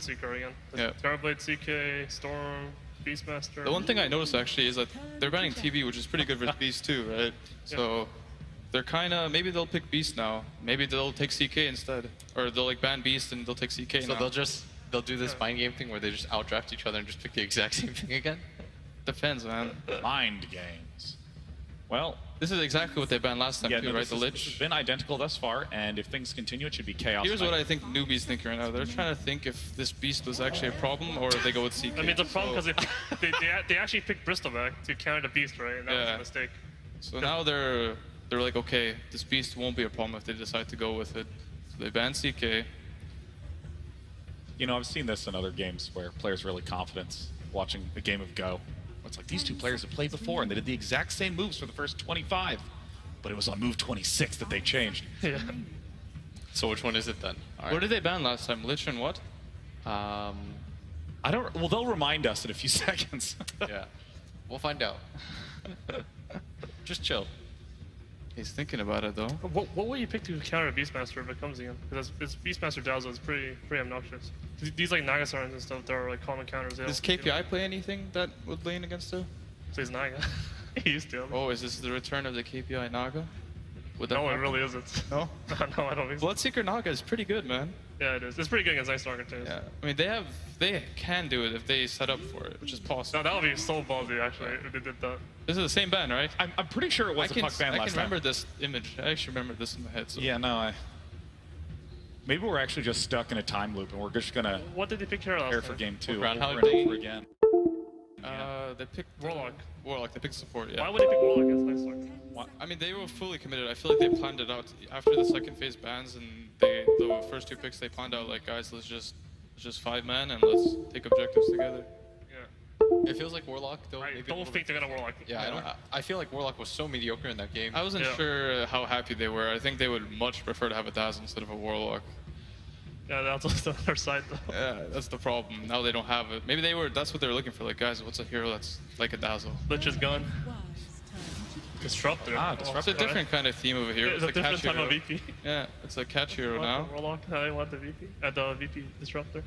Bloodseeker again. Yeah. Terrorblade, CK, Storm, Beastmaster. The one thing I noticed actually is that they're banning TB, which is pretty good versus Beast too, right? So they're kind of, maybe they'll pick Beast now. Maybe they'll take CK instead. Or they'll like ban Beast and they'll take CK So now. they'll do this mind game thing where they just outdraft each other and just pick the exact same thing again? Depends, man. Mind games. Well, This is exactly what they banned last time too, no, right? The this Lich. has been identical thus far, and if things continue, it should be chaos. Here's what I think Newbee's thinking right now. They're trying to think if this Beast was actually a problem or if they go with CK. I mean, the problem because they actually picked Bristol back to counter the Beast, right? And that was a mistake. So now they're like, okay, this Beast won't be a problem if they decide to go with it. So they ban CK. You know, I've seen this in other games where players are really confident watching a game of Go. It's like these two players have played before and they did the exact same moves for the first 25, but it was on move 26 that they changed. Yeah. So which one is it then? What did they ban last time? Lich and what? I don't. Well, they'll remind us in a few seconds. Yeah, we'll find out. Just chill. He's thinking about it though. What will you pick to counter Beastmaster if it comes again? Because it's Beastmaster Dazzle is pretty obnoxious. These like Nagasarns and stuff, they're like common counters. Does KPI play anything that would lane against her? Plays Naga. He used to. Oh, is this the return of the KPI Naga? Would that No, it happen? really isn't. No? No, I don't think so. Bloodseeker Naga is pretty good, man. Yeah, it is. It's pretty good against Ice Stalker too. Yeah, I mean they can do it if they set up for it, which is possible. No, that would be so ballsy actually if they did that. This is the same ban, right? I'm pretty sure it was a puck ban I last can time. remember this image. I actually remember this in my head. So. Yeah, no. Maybe we're actually just stuck in a time loop and we're just gonna What did they pick here last prepare time? for game 2 Groundhog over and Day? over again. They picked Warlock. Warlock. They picked support. Yeah. Why would they pick Warlock against Ice Stalker? I mean, they were fully committed. I feel like they planned it out after the second phase bans, and the first two picks they planned out like, guys, let's just 5-man and let's take objectives together. Yeah. It feels like Warlock though. I maybe a don't little think bit- they're gonna Warlock. Yeah, I feel like Warlock was so mediocre in that game. I wasn't Yeah. sure how happy they were. I think they would much prefer to have a Dazzle instead of a Warlock. Yeah, that's also the other side though. Yeah, that's the problem. Now they don't have it. Maybe that's what they were looking for. Like, guys, what's a hero that's like a Dazzle? Lich is gone. Disruptor. Ah, It's Disruptor. a different kind of theme of a hero. It's a different catch type of hero. VP. Yeah, it's a catch hero now. Warlock, I want the VP. The VP Disruptor.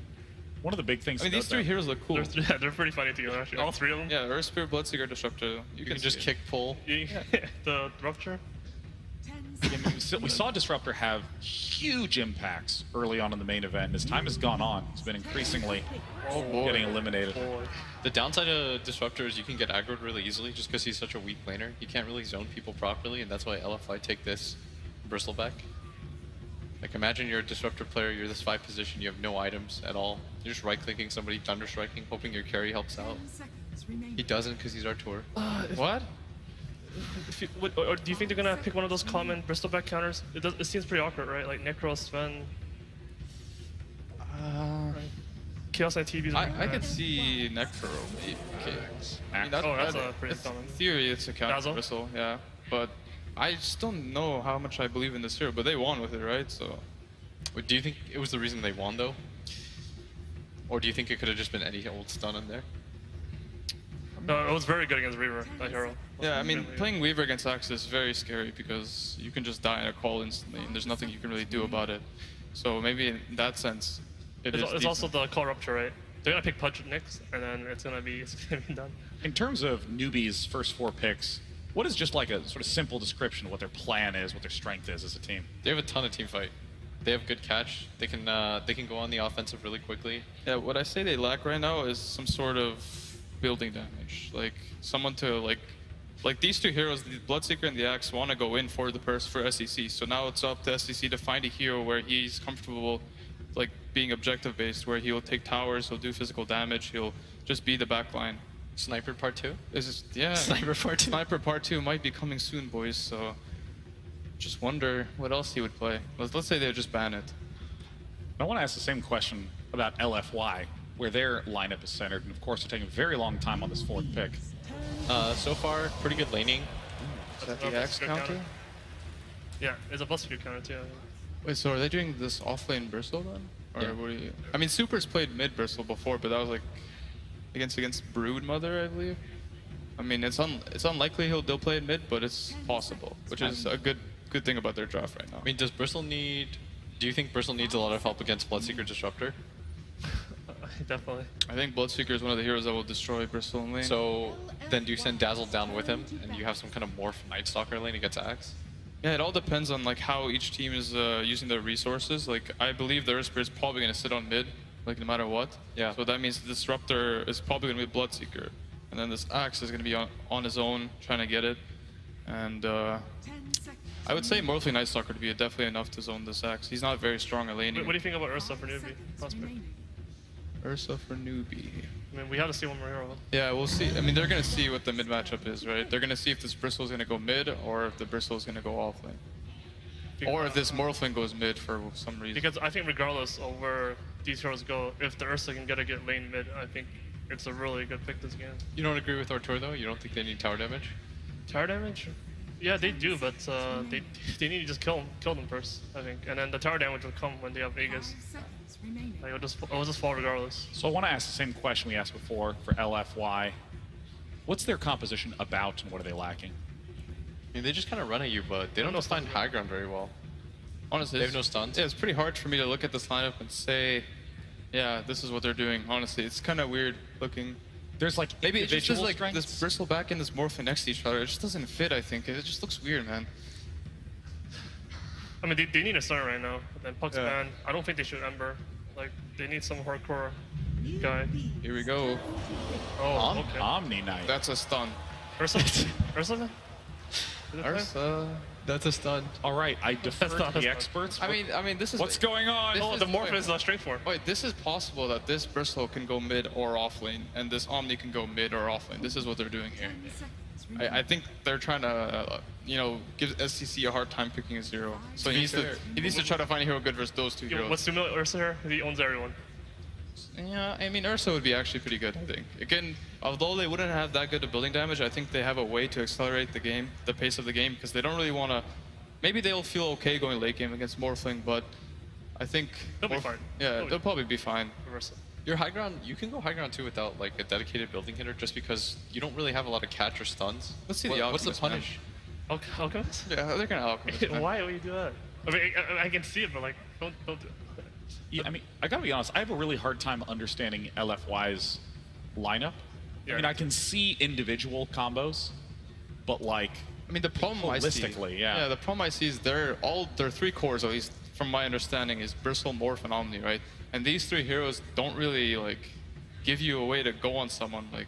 One of the big things. I mean, to these note, three though- heroes look cool. They're pretty funny together actually. All three of them. Yeah, Earth Spirit, Bloodseeker, Disruptor. You can just kick pull. The Rupture. I mean, we saw Disruptor have huge impacts early on in the main event. As time has gone on, it's been increasingly getting eliminated. Boy. The downside of Disruptor is you can get aggroed really easily just because he's such a weak laner. He can't really zone people properly, and that's why LFY take this Bristle back. Like, imagine you're a Disruptor player, you're this 5 position, you have no items at all. You're just right-clicking somebody, Thunderstriking, hoping your carry helps out. He doesn't because he's Artur. What? Or do you think they're gonna pick one of those common Bristleback counters? It seems pretty awkward, right? Like Necro, Sven, Chaos Knight TVs. I could see Necro maybe. Okay. I mean, that's a pretty common. In theory, it's a counter Dazzle? Bristle, yeah. But I just don't know how much I believe in this hero. But they won with it, right? So. Wait, do you think it was the reason they won, though? Or do you think it could have just been any old stun in there? No, it was very good against Reaver, that hero. Yeah, I mean, playing Weaver against Axe is very scary because you can just die in a call instantly, and there's nothing you can really do about it. So maybe in that sense, It's also the Call Rupture, right? They're gonna pick Punch next, and then it's gonna be done. In terms of Newbee's first 4 picks, what is just like a sort of simple description of what their plan is, what their strength is as a team? They have a ton of team fight. They have good catch. They can go on the offensive really quickly. Yeah, what I say they lack right now is some sort of building damage. Like someone to like these two heroes, the Bloodseeker and the Axe, want to go in for for SEC. So now it's up to SEC to find a hero where he's comfortable, like being objective based, where he'll take towers, he'll do physical damage, he'll just be the backline. Sniper part 2? Yeah. Sniper part 2. Sniper part 2 might be coming soon, boys. So just wonder what else he would play. Let's say they just ban it. I want to ask the same question about LFY, where their lineup is centered, and of course they're taking a very long time on this 4th pick. So far, pretty good laning. Is that the Axe counter? Yeah, it's a plus 2 counter too. Wait, so are they doing this offlane Bristle then? Or Yeah. what do you... I mean, Super's played mid Bristle before, but that was like against Broodmother, I believe. I mean, it's unlikely they'll play it mid, but it's possible, which is a good thing about their draft right now. I mean, do you think Bristle needs a lot of help against Bloodseeker Disruptor? Definitely. I think Bloodseeker is one of the heroes that will destroy Bristol in lane. So then do you send Dazzle down with him, and you have some kind of morph Night Stalker lane against Axe? Yeah, it all depends on like how each team is using their resources. Like I believe the Earthspear is probably going to sit on mid, like no matter what. Yeah. So that means the Disruptor is probably going to be Bloodseeker, and then this Axe is going to be on his own trying to get it. And I would say Morphling Night Stalker to be definitely enough to zone this Axe. He's not very strong at laning. What do you think about Ursa for Newbee? Last pick. Ursa for Newbie. I mean, we have to see one more hero. Yeah, we'll see. I mean, they're going to see what the mid matchup is, right? They're going to see if this Bristol is going to go mid or if the Bristol is going to go offlane. Or if this Morphling goes mid for some reason. Because I think regardless of where these heroes go, if the Ursa can get lane mid, I think it's a really good pick this game. You don't agree with Artur though? You don't think they need tower damage? Tower damage? Yeah, they do, but they need to just kill them first, I think. And then the tower damage will come when they have Aegis. Like, it'll just fall regardless. So I want to ask the same question we asked before for LFY. What's their composition about and what are they lacking? I mean, they just kind of run at you, but they don't find high ground very well. Honestly, They have no stuns? Yeah, it's pretty hard for me to look at this lineup and say, yeah, this is what they're doing. Honestly, it's kind of weird looking. There's like Maybe it's just like strengths. this Bristol back and this Morphling next to each other. It just doesn't fit, I think. It just looks weird, man. I mean, they need a start right now. And then Puck's Yeah. banned. I don't think they should Ember. Like, they need some hardcore guy. Here we go. Oh, okay. Omni Knight. That's a stun. Ursa? Ursa? Did it play? Ursa. That's a stun. All right, I defer That's to not- the that's not- experts. I mean, this is. What's going on? This Oh, is- the morph wait, is straight for. Wait, this is possible that this Bristol can go mid or off lane, and this Omni can go mid or off lane. This is what they're doing here. I think they're trying to, give SCC a hard time picking a zero. So he needs to try to find a hero good versus those two heroes. What's similar to Ursa here? He owns everyone. Yeah, I mean, Ursa would be actually pretty good, I think. Again, although they wouldn't have that good of building damage, I think they have a way to accelerate the game, the pace of the game, because they don't really want to... Maybe they'll feel okay going late game against Morphling, but I think... They'll be fine. Yeah, they'll probably be fine. Ursa. Your high ground, you can go high ground too without like a dedicated building hitter, just because you don't really have a lot of catch or stuns. Let's see What's the Alchemist, man. punish? Alchemist? Yeah, they're gonna Alchemist, man. Why would you do that? I mean, I can see it, but like, don't do it. Yeah, I mean, I gotta be honest. I have a really hard time understanding LFY's lineup. Yeah. I mean, I can see individual combos, but like, I mean, the problem I see... Holistically, yeah. Yeah, the problem I see is their three cores, at least from my understanding, is Bristle, Morph, and Omni, right? And these three heroes don't really, like, give you a way to go on someone. Like,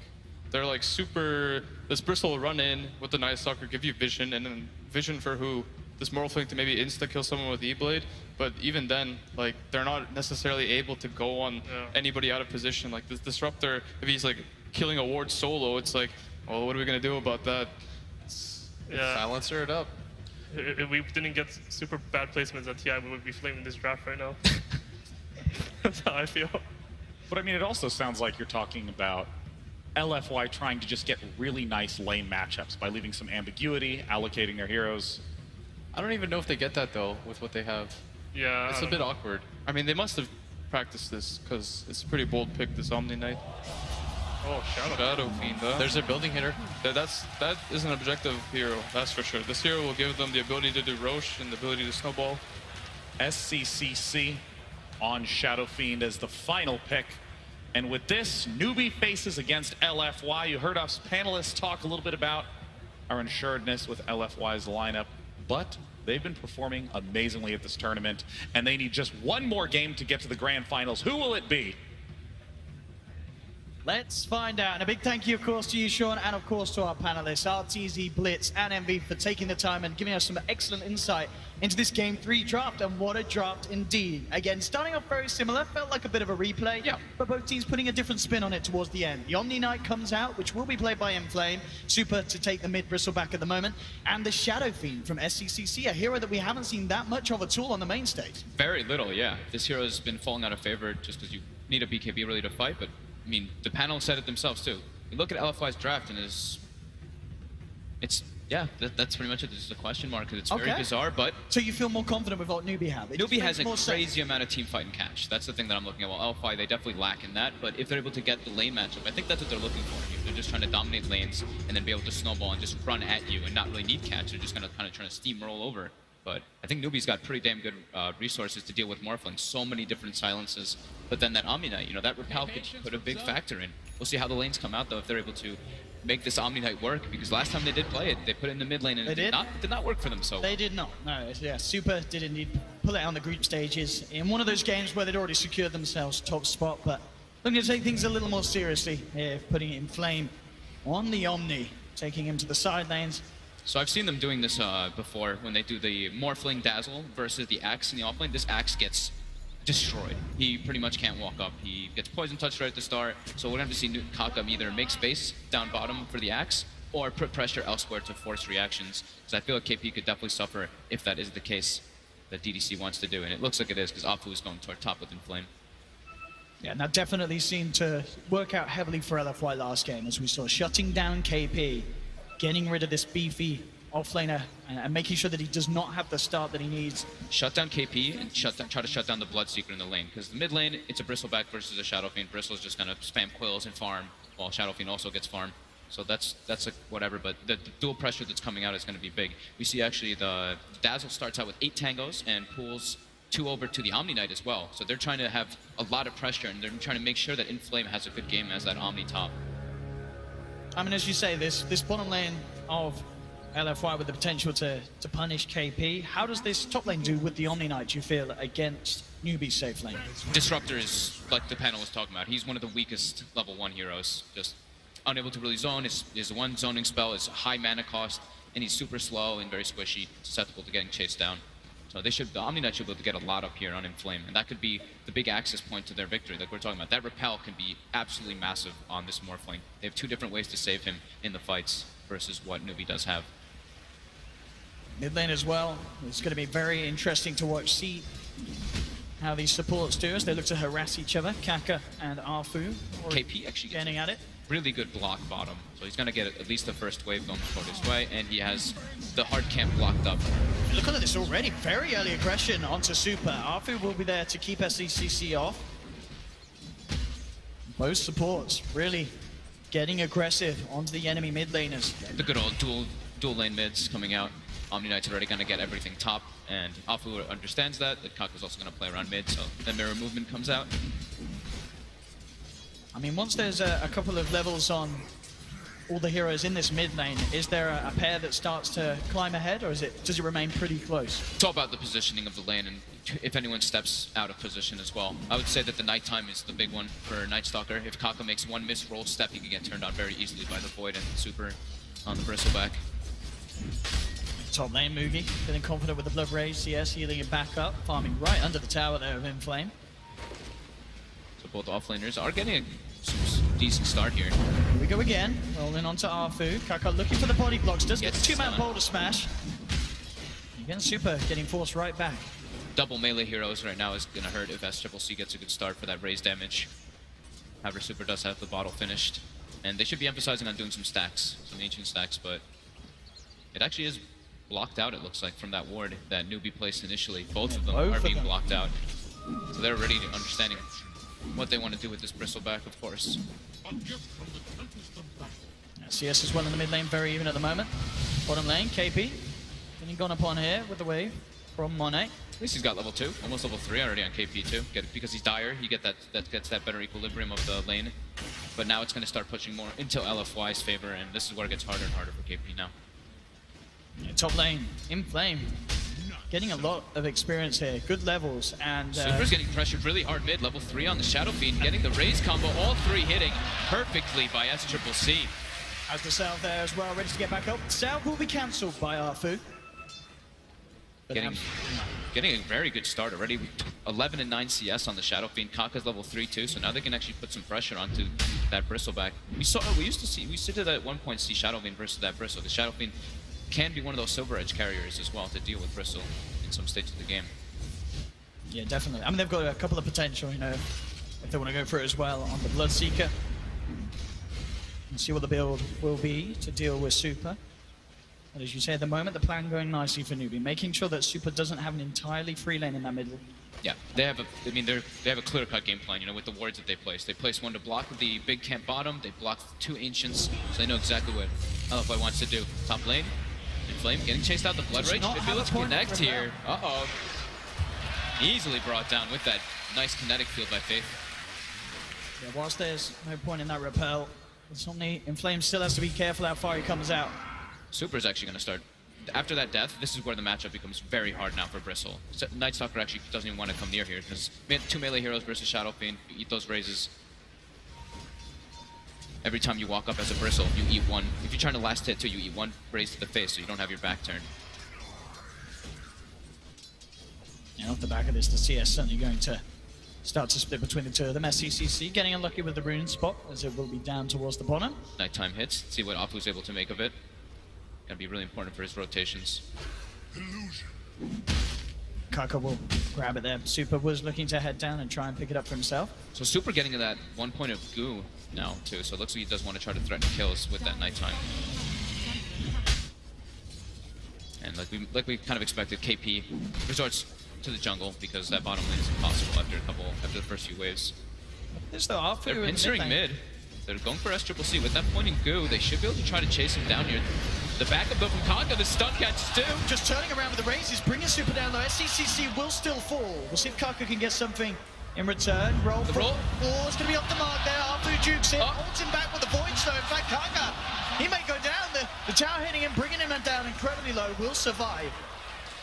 they're like super... This Bristle will run in with the Night Stalker, give you vision, and then vision for who? This Morphling to maybe insta-kill someone with E-Blade, but even then, like, they're not necessarily able to go on anybody out of position. Like, this Disruptor, if he's, like, killing a ward solo, it's like, well, what are we gonna do about that? Yeah. Silencer it up. If we didn't get super bad placements at TI, we would be flaming this draft right now. That's how I feel. but I mean, it also sounds like you're talking about LFY trying to just get really nice lane matchups by leaving some ambiguity, allocating their heroes. I don't even know if they get that though with what they have. Yeah. It's I a bit don't know. awkward. I mean, they must have practiced this, because it's a pretty bold pick, this Omni Knight. Oh, Shadow. Shadow Fiend, huh? There's their building hitter. That is an objective hero, that's for sure. This hero will give them the ability to do Roche and the ability to snowball. SCCC on Shadow Fiend as the final pick. And with this, Newbee faces against LFY. You heard us panelists talk a little bit about our insuredness with LFY's lineup, but they've been performing amazingly at this tournament, and they need just one more game to get to the grand finals. Who will it be? Let's find out. And a big thank you, of course, to you, Sean, and of course to our panelists, RTZ, Blitz, and MV, for taking the time and giving us some excellent insight into this Game 3 draft. And what a draft indeed. Again, starting off very similar, felt like a bit of a replay, but both teams putting a different spin on it towards the end. The Omni Knight comes out, which will be played by Inflame, super to take the mid bristle back at the moment, and the Shadow Fiend from SCCC, a hero that we haven't seen that much of at all on the main stage. Very little, yeah. This hero has been falling out of favor just because you need a BKB really to fight, but I mean, the panel said it themselves too. You look at LFY's draft and that's pretty much it. This is a question mark because it's very Okay. bizarre, but So you feel more confident with what Newbee have? It just Newbee makes has a more sense. crazy amount of team fight and catch. That's the thing that I'm looking at. Well, LFY, they definitely lack in that, but if they're able to get the lane matchup, I think that's what they're looking for. If they're just trying to dominate lanes and then be able to snowball and just run at you and not really need catch, they're just gonna kind of trying to steamroll over. But I think Newbee's got pretty damn good resources to deal with Morphling. So many different silences, But then that Omni Knight, you know, that repel could put a big factor in. We'll see how the lanes come out, though, if they're able to make this Omni Knight work, because last time they did play it, they put it in the mid lane and it did not work for them so well. They did not. No, yeah, Super did indeed pull it out on the group stages in one of those games where they'd already secured themselves top spot, but looking to take things a little more seriously here, putting it in Flame on the Omni, taking him to the side lanes. So I've seen them doing this before when they do the Morphling Dazzle versus the Axe in the offlane. This Axe gets destroyed. He pretty much can't walk up. He gets poison touched right at the start, so we're going to have to see Kaka either make space down bottom for the Axe or put pressure elsewhere to force reactions, because I feel like KP could definitely suffer if that is the case that DDC wants to do, and it looks like it is, because Afu is going toward top with Inflame. Yeah, and that definitely seemed to work out heavily for LFY last game, as we saw shutting down KP, getting rid of this beefy offlaner, and making sure that he does not have the start that he needs. Shut down KP and try to shut down the Bloodseeker in the lane, because the mid lane, it's a Bristleback versus a Shadow Fiend. Bristle's just gonna spam quills and farm, while Shadow Fiend also gets farm. So that's like whatever, but the dual pressure that's coming out is gonna be big. We see actually the Dazzle starts out with 8 tangos and pulls 2 over to the Omni Knight as well. So they're trying to have a lot of pressure, and they're trying to make sure that Inflame has a good game as that Omni top. I mean, as you say, this bottom lane of LFY with the potential to punish KP. How does this top lane do with the Omni Knight, do you feel, against Newbee's safe lane? Disruptor is, like the panel was talking about, he's one of the weakest level 1 heroes. Just unable to really zone. His one zoning spell is high mana cost, and he's super slow and very squishy, susceptible to getting chased down. So the Omni Knight should be able to get a lot up here on Inflame, and that could be the big access point to their victory like we're talking about. That repel can be absolutely massive on this Morphling. They have 2 different ways to save him in the fights versus what Newbee does have. Mid lane as well. It's going to be very interesting to watch, see how these supports do as they look to harass each other. Kaka and Arfu KP actually gets getting at it. really good block bottom, so he's going to get at least the first wave going toward his way, and he has the hard camp blocked up. Look at this already. Very early aggression onto Super. Arfu will be there to keep SECC off. Both supports really getting aggressive onto the enemy mid laners. The good old dual lane mids coming out. Omni Knight's already going to get everything top, and Afu understands that Kaka's also going to play around mid, so the mirror movement comes out. I mean, once there's a couple of levels on all the heroes in this mid lane, is there a pair that starts to climb ahead, or does it remain pretty close? It's all about the positioning of the lane, and if anyone steps out of position as well. I would say that the nighttime is the big one for Night Stalker. If Kaka makes one misroll step, he can get turned on very easily by the Void and Super on the Bristleback. Top lane Mugi, feeling confident with the Blood Rage, CS healing it back up, farming right under the tower there of Inflame. So both offlaners are getting a decent start here. Here we go again, rolling onto Arfu. Kaka looking for the body blocks, does get the 2-man boulder smash. Again, Super getting forced right back. Double melee heroes right now is going to hurt if SCCC gets a good start for that raise damage. However, Super does have the bottle finished, and they should be emphasizing on doing some stacks, some ancient stacks, but it actually is blocked out, it looks like, from that ward that Newbee placed initially. Both of them are being blocked out. So they're already understanding what they want to do with this Bristleback, of course. CS as well in the mid lane, very even at the moment. Bottom lane, KP getting gone upon here with the wave from Monet. At least he's got level 2, almost level 3 already on KP too. Because he's dire, he gets that better equilibrium of the lane. But now it's going to start pushing more into LFY's favor, and this is where it gets harder and harder for KP now. Yeah, top lane, Inflame, getting a lot of experience here, good levels, and Super's getting pressured really hard mid, level 3 on the Shadow Fiend, getting the raise combo, all 3 hitting perfectly by SCCC. As the salve there as well, ready to get back up. Salve will be cancelled by Arfu. Getting a very good start already. 11 and 9 CS on the Shadow Fiend. Kaka's level 3 too, so now they can actually put some pressure onto that Bristleback. We used to at one point see Shadow Fiend versus that Bristle. The Shadow Fiend can be one of those Silver Edge carriers as well to deal with Bristle in some stages of the game. Yeah, definitely. I mean, they've got a couple of potential, you know, if they want to go for it as well on the Bloodseeker. And see what the build will be to deal with Super. But as you say, at the moment, the plan going nicely for Newbee, making sure that Super doesn't have an entirely free lane in that middle. Yeah, they have a clear-cut game plan, you know, with the wards that they place. They place one to block the big camp bottom, they block 2 Ancients, so they know exactly what LFY wants to do. Top lane, Inflame getting chased out, the Blood Rage should be able to connect here. Uh-oh. Easily brought down with that nice kinetic field by Faith. Yeah, whilst there's no point in that repel, Insomni Inflame still has to be careful how far he comes out. Super's actually going to start. After that death, this is where the matchup becomes very hard now for Bristle. So Night Stalker actually doesn't even want to come near here because two melee heroes versus Shadow Fiend, you eat those raises. Every time you walk up as a Bristle, you eat one. If you're trying to last hit too, you eat one raise to the face so you don't have your back turned. And off the back of this, the CS certainly going to start to split between the two of them. SCCC getting unlucky with the rune spot as it will be down towards the bottom. Nighttime hits, see what Afu's able to make of it. Gonna be really important for his rotations. Kaka will grab it there. Super was looking to head down and try and pick it up for himself. So Super getting to that 1 point of goo now too, so it looks like he does want to try to threaten kills with that nighttime. And like we kind of expected, KP resorts to the jungle because that bottom lane is impossible after the first few waves. There's the Afu They're in pinstering lane. mid. They're going for SCCC. With that point in goo, they should be able to try to chase him down here. The backup though from Kaka, the stun catches too. Just turning around with the raises, bringing Super down low. SCCC will still fall. We'll see if Kaka can get something in return. Roll. Oh, it's going to be off the mark there. Afu jukes it. Holds him back with the Void Snow. In fact, Kaka, he may go down. The tower hitting him, bringing him down incredibly low. Will survive.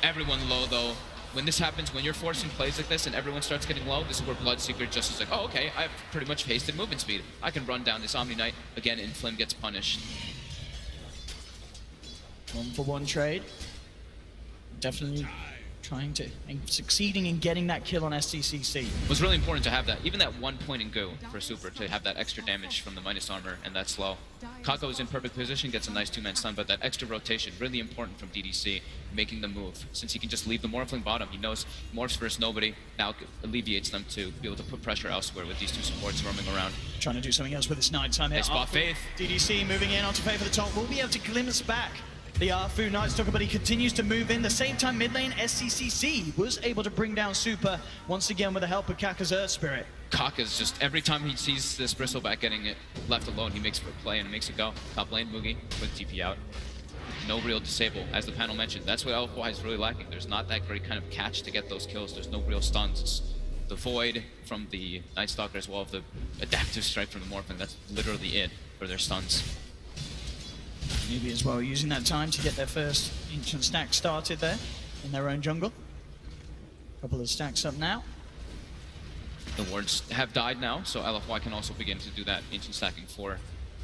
Everyone low though. When this happens, when you're forcing plays like this and everyone starts getting low, this is where Bloodseeker just is like, oh, okay, I have pretty much hasted movement speed. I can run down this Omni Knight. Again, Inflame gets punished. 1-for-1 trade. Definitely trying to, and succeeding in getting that kill on SCCC. It was really important to have that. Even that 1 point in go for Super to have that extra damage from the minus armor and that slow. Kako is in perfect position, gets a nice 2-man stun, but that extra rotation, really important from DDC, making the move. Since he can just leave the Morphling bottom, he knows Morphs versus nobody, now alleviates them to be able to put pressure elsewhere with these two supports roaming around. Trying to do something else with this nighttime hit. They spot Faith. DDC moving in onto Faith for the top. Will be able to glimpse back the Afu Night Stalker, but he continues to move in. The same time, mid lane SCCC was able to bring down Super once again with the help of Kaka's Earth Spirit. Kaka's just, every time he sees this Bristleback getting it left alone, he makes for a play and makes it go. Top lane, Mugi, quick TP out. No real disable, as the panel mentioned. That's what LFY is really lacking. There's not that great kind of catch to get those kills. There's no real stuns. It's the Void from the Night Stalker as well as the Adaptive Strike from the Morphling. That's literally it for their stuns. Newbee as well, using that time to get their first ancient stack started there in their own jungle. Couple of stacks up now. The wards have died now, so LFY can also begin to do that ancient stacking for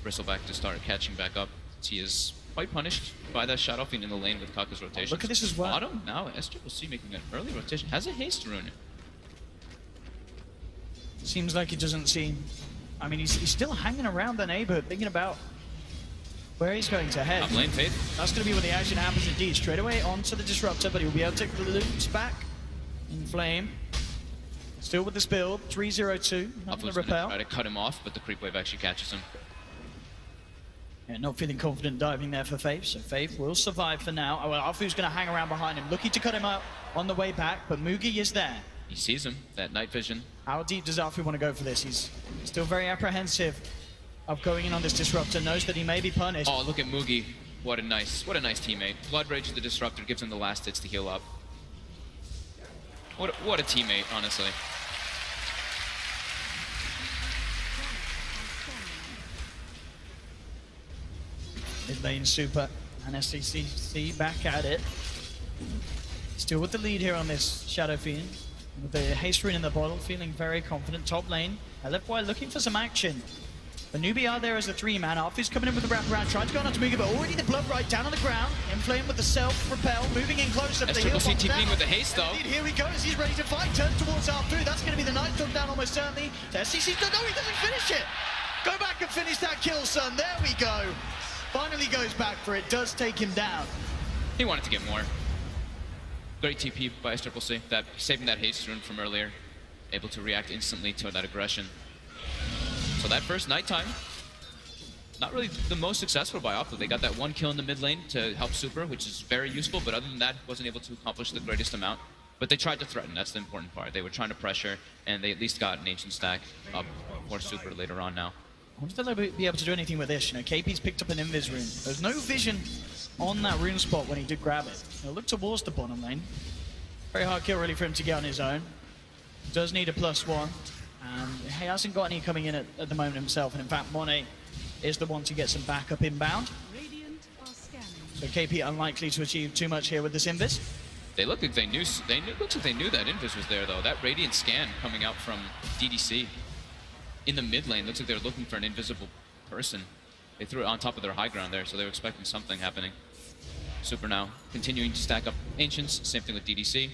Bristleback to start catching back up. He is quite punished by that Shadow Fiend in the lane with Kaka's rotation. Look at this as well. Bottom now, SCCC making an early rotation. Has a haste rune. Seems like it doesn't seem... I mean, he's still hanging around the neighborhood, thinking about where he's going to head. Top lane, Faith. That's going to be where the action happens indeed. Straight away onto the Disruptor, but he'll be able to take the loops back. Inflame. Still with this build, 3-0-2. Not going Afu's to gonna repel. try to cut him off, but the creep wave actually catches him. Yeah, not feeling confident diving there for Faith, so Faith will survive for now. Oh, well, Afu's going to hang around behind him, looking to cut him out on the way back, but Mugi is there. He sees him, that night vision. How deep does Afu want to go for this? He's still very apprehensive of going in on this Disruptor, knows that he may be punished. Oh, look at Mugi. What a nice teammate. Blood Rage of the Disruptor gives him the last hits to heal up. What a teammate, honestly. Mid lane Super and SCCC back at it. Still with the lead here on this Shadow Fiend. With the haste rune in the bottle, feeling very confident. Top lane, LFY looking for some action. The Newbee are there as a 3-man. Afu's coming in with the wraparound, trying to go on to Mugi, but already the blood right down on the ground. Inflame with the self-repel, moving in closer. The heal SCCC box down. TPing with the haste, though. Indeed, here he goes, he's ready to fight. Turns towards Afu, that's going to be the Night Storm down almost certainly. The SCC, no, he doesn't finish it. Go back and finish that kill, son. There we go. Finally goes back for it, does take him down. He wanted to get more. Great TP by SCCC, that saving that haste rune from earlier. Able to react instantly to that aggression. So that first nighttime, not really the most successful by Afu. They got that 1 kill in the mid lane to help Super, which is very useful, but other than that, wasn't able to accomplish the greatest amount. But they tried to threaten, that's the important part. They were trying to pressure, and they at least got an ancient stack up for Super later on now. I wonder if they'll be able to do anything with this. You know, KP's picked up an Invis rune. There's no vision on that rune spot when he did grab it. He'll look towards the bottom lane. Very hard kill really for him to get on his own. Does need a +1. And he hasn't got any coming in at the moment himself. And in fact, Monet is the one to get some backup inbound. So KP unlikely to achieve too much here with this Invis. They look like they knew. Looks like they knew that Invis was there though. That radiant scan coming out from DDC in the mid lane looks like they're looking for an invisible person. They threw it on top of their high ground there, so they were expecting something happening. Super now continuing to stack up Ancients. Same thing with DDC.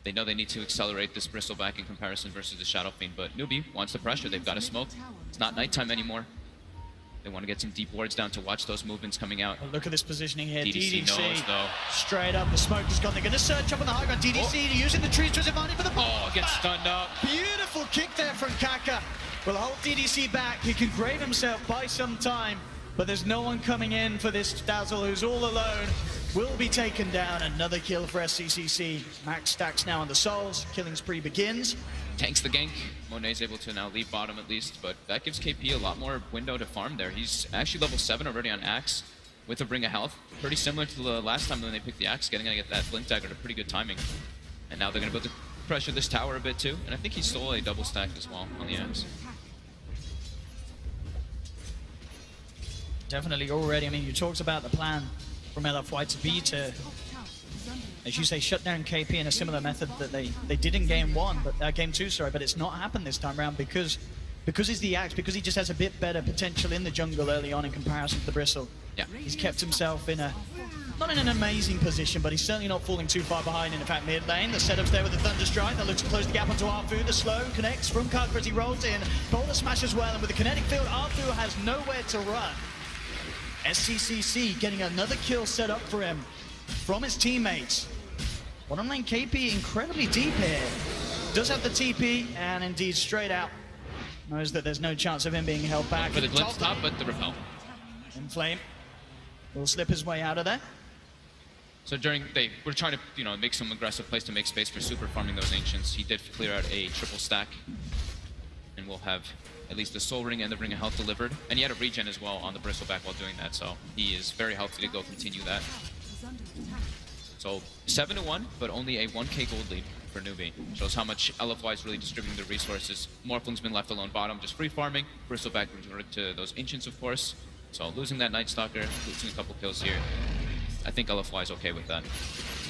They know they need to accelerate this Bristleback in comparison versus the Shadow Fiend, but Newbee wants the pressure. They've got to smoke. It's not nighttime anymore. They want to get some deep wards down to watch those movements coming out. Well, look at this positioning here. DDC knows, though. Straight up, the smoke is gone. They're going to search up on the high ground. DDC using the trees to his advantage for the ball. Oh, gets stunned up. Beautiful kick there from Kaka. Will hold DDC back. He can grave himself by some time, but there's no one coming in for this Dazzle, who's all alone. Will be taken down. Another kill for SCCC. Max stacks now on the souls. Killing spree begins. Tanks the gank. Monet's able to now leave bottom at least, but that gives KP a lot more window to farm there. He's actually level 7 already on Axe with a Ring of Health. Pretty similar to the last time when they picked the Axe, getting to get that Blink Dagger to pretty good timing. And now they're going to be able to pressure this tower a bit too. And I think he stole a double stack as well on the Axe. Definitely already. I mean, you talked about the plan from LFY to be to, as you say, shut down KP in a similar method that they did in game 1, but game 2, sorry, but it's not happened this time around because he's the Axe, because he just has a bit better potential in the jungle early on in comparison to the Bristle. Yeah. He's kept himself in a, not in an amazing position, but he's certainly not falling too far behind. In fact, mid lane, the setup's there with the Thunder Strike that looks to close the gap onto Arfu. The slow connects from Kaka as he rolls in. Boulder smash as well, and with the kinetic field, Arfu has nowhere to run. SCCC getting another kill set up for him from his teammates. Bottom lane KP incredibly deep here. Does have the TP, and indeed straight out knows that there's no chance of him being held back. For the glimpse top, but the repel. Inflame will slip his way out of there. So they were trying to, make some aggressive plays to make space for super farming those Ancients. He did clear out a triple stack, and we'll have at least the Soul Ring and the Ring of Health delivered. And he had a regen as well on the Bristleback while doing that, so he is very healthy to go continue that. So 7-1, but only a 1k gold lead for Newbee. Shows how much LFY is really distributing the resources. Morphling's been left alone bottom, just free farming. Bristleback resorted to those Ancients, of course. So losing that Night Stalker, losing a couple kills here. I think LFY is okay with that.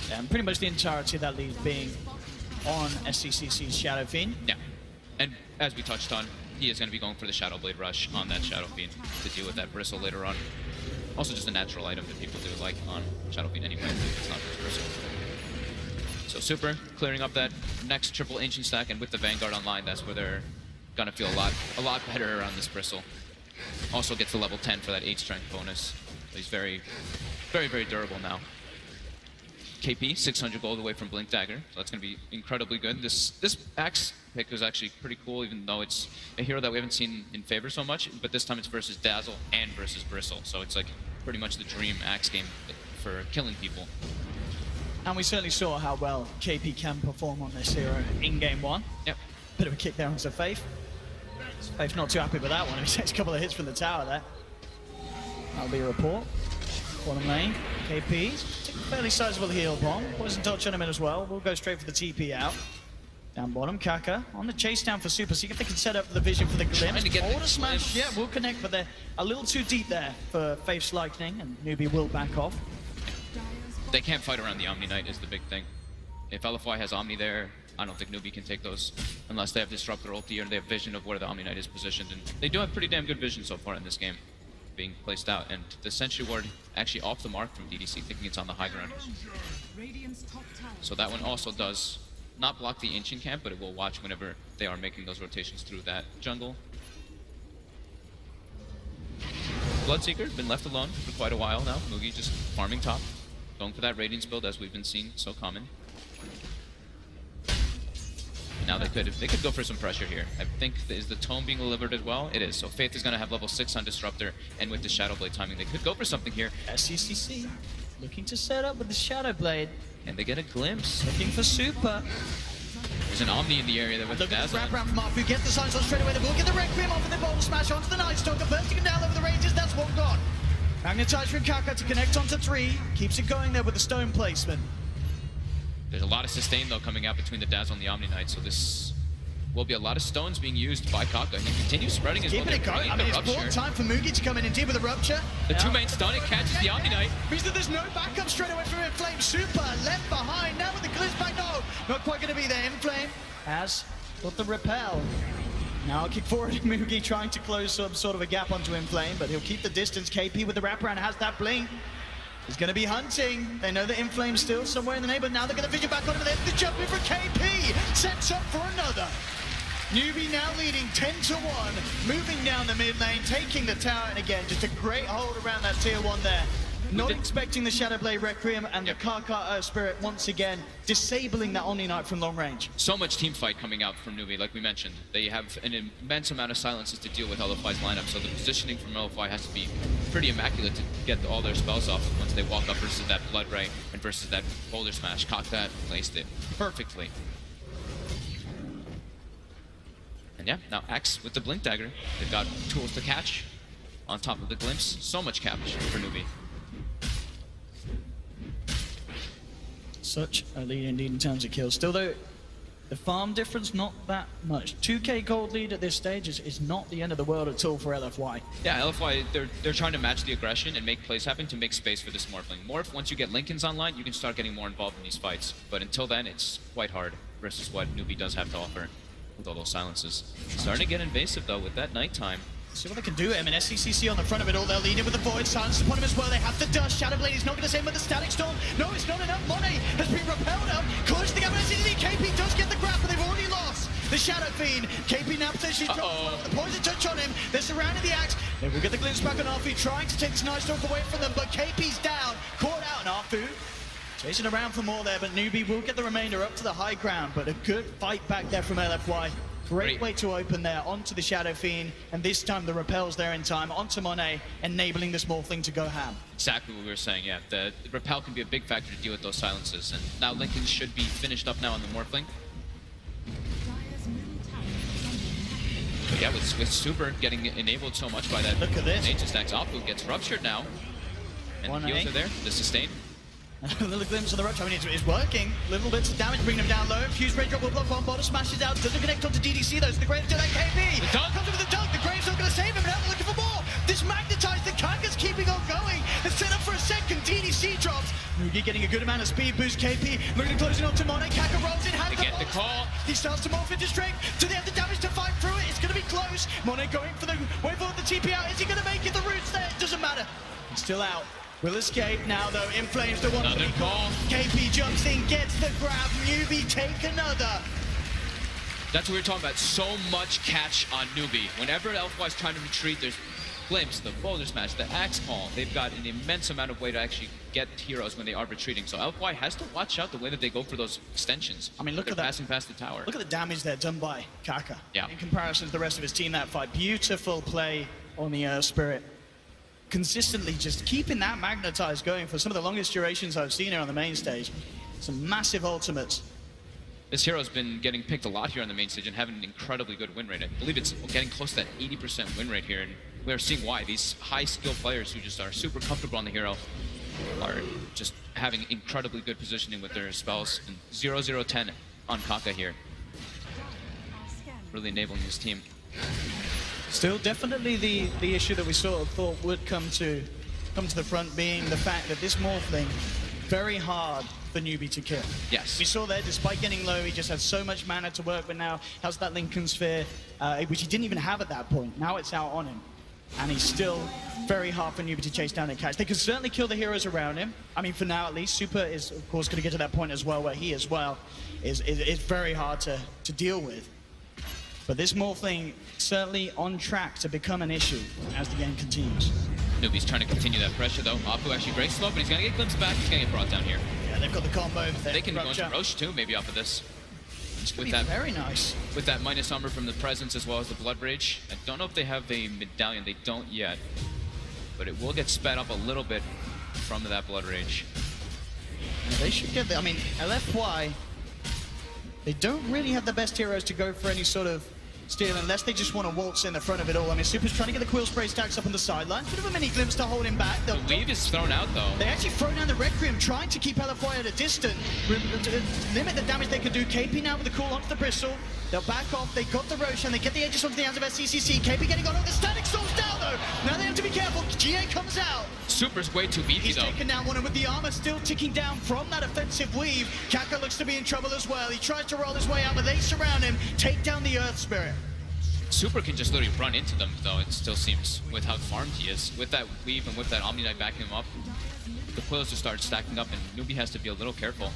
Yeah, and pretty much the entirety of that lead being on SCCC's Shadow Fiend. Yeah, and as we touched on, he is going to be going for the Shadow Blade Rush on that Shadow Fiend to deal with that Bristle later on. Also just a natural item that people do like on Shadow Fiend anyway, it's not just Bristle. So Super, clearing up that next triple Ancient stack, and with the Vanguard online, that's where they're going to feel a lot better around this Bristle. Also gets the level 10 for that 8 strength bonus. So he's very, very durable now. KP, 600 gold away from Blink Dagger, so that's going to be incredibly good. This Axe pick was actually pretty cool, even though it's a hero that we haven't seen in favor so much, but this time it's versus Dazzle and versus Bristle, so it's like pretty much the dream Axe game for killing people. And we certainly saw how well KP can perform on this hero in game 1. Yep. Bit of a kick there onto Faith. Faith's not too happy with that one. He takes a couple of hits from the tower there. That'll be a report. Bottom lane, KP, take a fairly sizable heal bomb. Poison touch on him as well. We'll go straight for the TP out. Down bottom, Kaka on the chase down for Super. See if they can set up the vision for the glimpse. Order smash, yeah, we'll connect, but they're a little too deep there for Faith's Lightning, and Newbee will back off. They can't fight around the Omni Knight is the big thing. If LFY has Omni there, I don't think Newbee can take those unless they have Disruptor ulti or they have vision of where the Omni Knight is positioned. And they do have pretty damn good vision so far in this game being placed out. And the Sentry Ward actually off the mark from DDC, thinking it's on the high ground. So that one also does not block the Ancient camp, but it will watch whenever they are making those rotations through that jungle. Bloodseeker, been left alone for quite a while now. Mugi just farming top, going for that Radiance build as we've been seeing so common. Now they could go for some pressure here. I think, is the tome being delivered as well? It is. So Faith is going to have level 6 on Disruptor, and with the Shadow Blade timing, they could go for something here. SCCC looking to set up with the Shadow Blade. And they get a glimpse. Looking for Super. There's an Omni in the area there with the Look at Dazzle. this wrap around from Arfu. Gets the Signs on straight away. They'll get the Requiem off of the Boulder Smash onto the Night Stalker. Bursting him down over the ranges. That's one gone. Magnetize from Kaka to connect onto 3. Keeps it going there with the stone placement. There's a lot of sustain, though, coming out between the Dazzle and the Omni Knight, so this will be a lot of stones being used by Kaka, and he continues spreading as well. Keeping it going. I mean, it's brought time for Mugi to come in and deal with the rupture. The two-main stun, it catches the Omni Knight. Means that there's no backup straight away from Inflame. Super left behind. Now with the glimpse back, no, not quite going to be there. Inflame has got the repel. Now kick forward, Mugi trying to close some sort of a gap onto Inflame, but he'll keep the distance. KP with the wraparound has that blink. He's going to be hunting. They know that Inflame's still somewhere in the neighborhood. Now they're going to vision back on him. There's the jump in for KP. Sets up for another. Newbee now leading 10-1, moving down the mid lane, taking the tower, and again, just a great hold around that tier 1 there. Not expecting the Shadowblade Requiem and the Kaka Spirit once again, disabling that Omni Knight from long range. So much team fight coming out from Newbee, like we mentioned. They have an immense amount of silences to deal with LFY's lineup, so the positioning from LFY has to be pretty immaculate to get all their spells off once they walk up versus that Blood Ray and versus that Boulder Smash. Kaka placed it perfectly. And yeah, now Axe with the Blink Dagger. They've got tools to catch on top of the Glimpse. So much catch for Newbee. Such a lead indeed in terms of kills. Still though, the farm difference not that much. 2k gold lead at this stage is not the end of the world at all for LFY. Yeah, LFY, they're trying to match the aggression and make plays happen to make space for this Morphling. Morph, once you get Linken's online, you can start getting more involved in these fights. But until then, it's quite hard versus what Newbee does have to offer with all those silences. Starting to get invasive though with that nighttime. See what they can do. I mean, SCCC on the front of it all. They'll lead in with the Void. Silence upon him as well. They have the dust. Shadowblade is not going to save him with the Static Storm. No, it's not enough. Monet has been repelled up. Close to the SCCC. KP does get the grab, but they've already lost the Shadow Fiend. KP now potentially drops the poison touch on him. They're surrounding the Axe. They will get the glimpse back on Arfu, trying to take this nice storm away from them, but KP's down. Caught out, and Arfu chasing around for more there, but Newbee will get the remainder up to the high ground, but a good fight back there from LFY. Great way to open there onto the Shadow Fiend, and this time the repel's there in time onto Monet, enabling the small thing to go ham. Exactly what we were saying, yeah. The repel can be a big factor to deal with those silences, and now Lincoln should be finished up now on the Morphling. But yeah, with Super getting enabled so much by that. Look at this. Nature stacks. Apu gets ruptured now. And the heals are there, the sustain. A little glimpse of the rupture. I mean, it's working. Little bits of damage, bringing him down low. Fuse Ray Drop will block on, bottom smashes out. Doesn't connect onto DDC though, so the Graves dead at KP. The dunk. Comes in with the dunk. The Graves not going to save him, now they're looking for more. This magnetized, the Kaka's keeping on going. And set up for a second. DDC drops. Mugi getting a good amount of speed boost. KP moving closing on to Monet. Kaka rolls in, hands They get the call. He starts to morph into strength. Do they have the damage to fight through it? It's going to be close. Monet going for the wave of the TP out. Is he going to make it? The root's there. It doesn't matter. He's still out. Will escape now though. Inflames the one. Another call. KP jumps in, gets the grab. Newbee take another. That's what we were talking about. So much catch on Newbee. Whenever LFY is trying to retreat, there's Glimpse, the Boulder Smash, the Axe Call. They've got an immense amount of way to actually get heroes when they are retreating. So LFY has to watch out the way that they go for those extensions. I mean, look They're at that. passing past the tower. Look at the damage there done by Kaka. Yeah. In comparison to the rest of his team that fight. Beautiful play on the Spirit. Consistently just keeping that magnetized going for some of the longest durations I've seen here on the main stage. Some massive ultimates. This hero's been getting picked a lot here on the main stage and having an incredibly good win rate. I believe it's getting close to that 80% win rate here, and we're seeing why. These high-skill players who just are super comfortable on the hero are just having incredibly good positioning with their spells. And 0-0-10 on Kaka here. Really enabling his team. Still, definitely the issue that we sort of thought would come to the front being the fact that this Morphling, very hard for Newbee to kill. Yes. We saw there, despite getting low, he just had so much mana to work with now. Has that Lincoln Sphere, which he didn't even have at that point. Now it's out on him. And he's still very hard for Newbee to chase down and catch. They can certainly kill the heroes around him. I mean, for now at least. Super is, of course, going to get to that point as well, where he as well is very hard to deal with. But this Morphling certainly on track to become an issue as the game continues. Newbee's trying to continue that pressure though. Apu actually great slow, but he's gonna get glimpsed back. He's gonna get brought down here. Yeah, they've got the combo. They can go into Roche too, maybe off of this. With that, very nice. With that minus armor from the presence as well as the blood rage. I don't know if they have the medallion. They don't yet, but it will get sped up a little bit from that blood rage. Yeah, they should get. I mean, LFY. They don't really have the best heroes to go for any sort of Still, unless they just want to waltz in the front of it all. I mean, Super's trying to get the Quill Spray stacks up on the sideline. Bit of a mini glimpse to hold him back. The weave is thrown out though. They actually throw down the Requiem, trying to keep LFY at a distance, limit the damage they can do. KP now with the call onto the Bristle. They'll back off, they got the Roshan, they get the Aegis onto the hands of SCCC. KP getting on the Static Storm's down though. Now they have to be careful. GA comes out. Super's way too beefy He's though. taken down one, and with the armor still ticking down from that offensive weave, Kaka looks to be in trouble as well. He tries to roll his way out, but they surround him, take down the Earth Spirit. Super can just literally run into them though, it still seems, with how farmed he is. With that weave and with that Omni Knight backing him up, the Quills just start stacking up and Newbee has to be a little careful.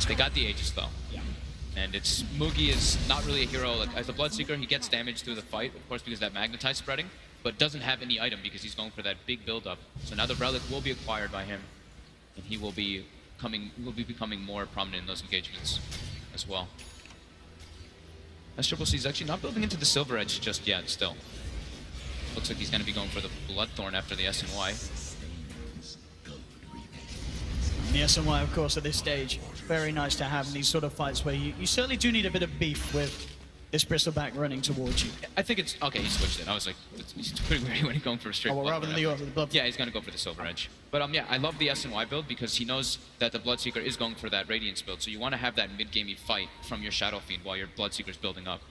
They got the Aegis though. And it's Mugi is not really a hero. Like, as a Bloodseeker, he gets damage through the fight, of course, because of that Magnetize spreading, but doesn't have any item because he's going for that big build-up. So now the Relic will be acquired by him, and he will be becoming more prominent in those engagements as well. SCCC is actually not building into the Silver Edge just yet, still. Looks like he's going to be going for the Bloodthorn after the SNY. The SNY, of course, at this stage, very nice to have in these sort of fights where you certainly do need a bit of beef with this Bristleback running towards you. I think it's... Okay, he switched it. I was like, it's pretty weird when he's going for a straight Rather than the Blood. Yeah, he's going to go for the Silver Edge. But yeah, I love the SNY build because he knows that the Bloodseeker is going for that Radiance build. So you want to have that mid-gamey fight from your Shadow Fiend while your Bloodseeker's building up.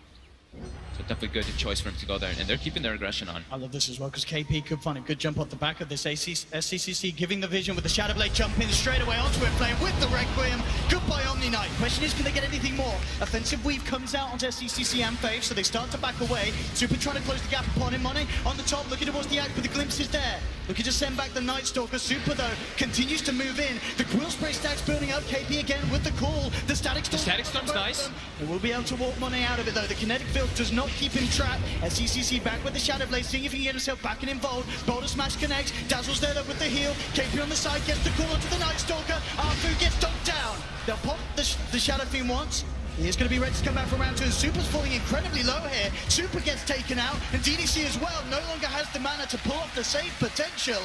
So definitely good choice for him to go there, and they're keeping their aggression on. I love this as well, because KP could find a good jump off the back of this SCCC, giving the vision with the Shadow Blade jump in straight away onto it, playing with the Requiem. Goodbye Omni Knight. Question is, can they get anything more? Offensive weave comes out onto SCCC and Faith, so they start to back away. Super trying to close the gap upon him. Money on the top, looking towards the act, but the glimpse is there. Looking to send back the Night Stalker. Super, though, continues to move in. The Quill Spray stacks building up. KP again with the call. The Static Storm. The Static Storm's nice. They will be able to walk Monet out of it, though. The kinetic field does not keep him trapped. SCCC back with the Shadow Blade, seeing if he can get himself back and involved. Boulder Smash connects. Dazzle's there, though, with the heal. KP on the side gets the call onto the Night Stalker. Arfu gets knocked down. They'll pop the Shadow Fiend once. He's going to be ready to come back for round two. Super's falling incredibly low here. Super gets taken out, and DDC as well no longer has the mana to pull off the save potential.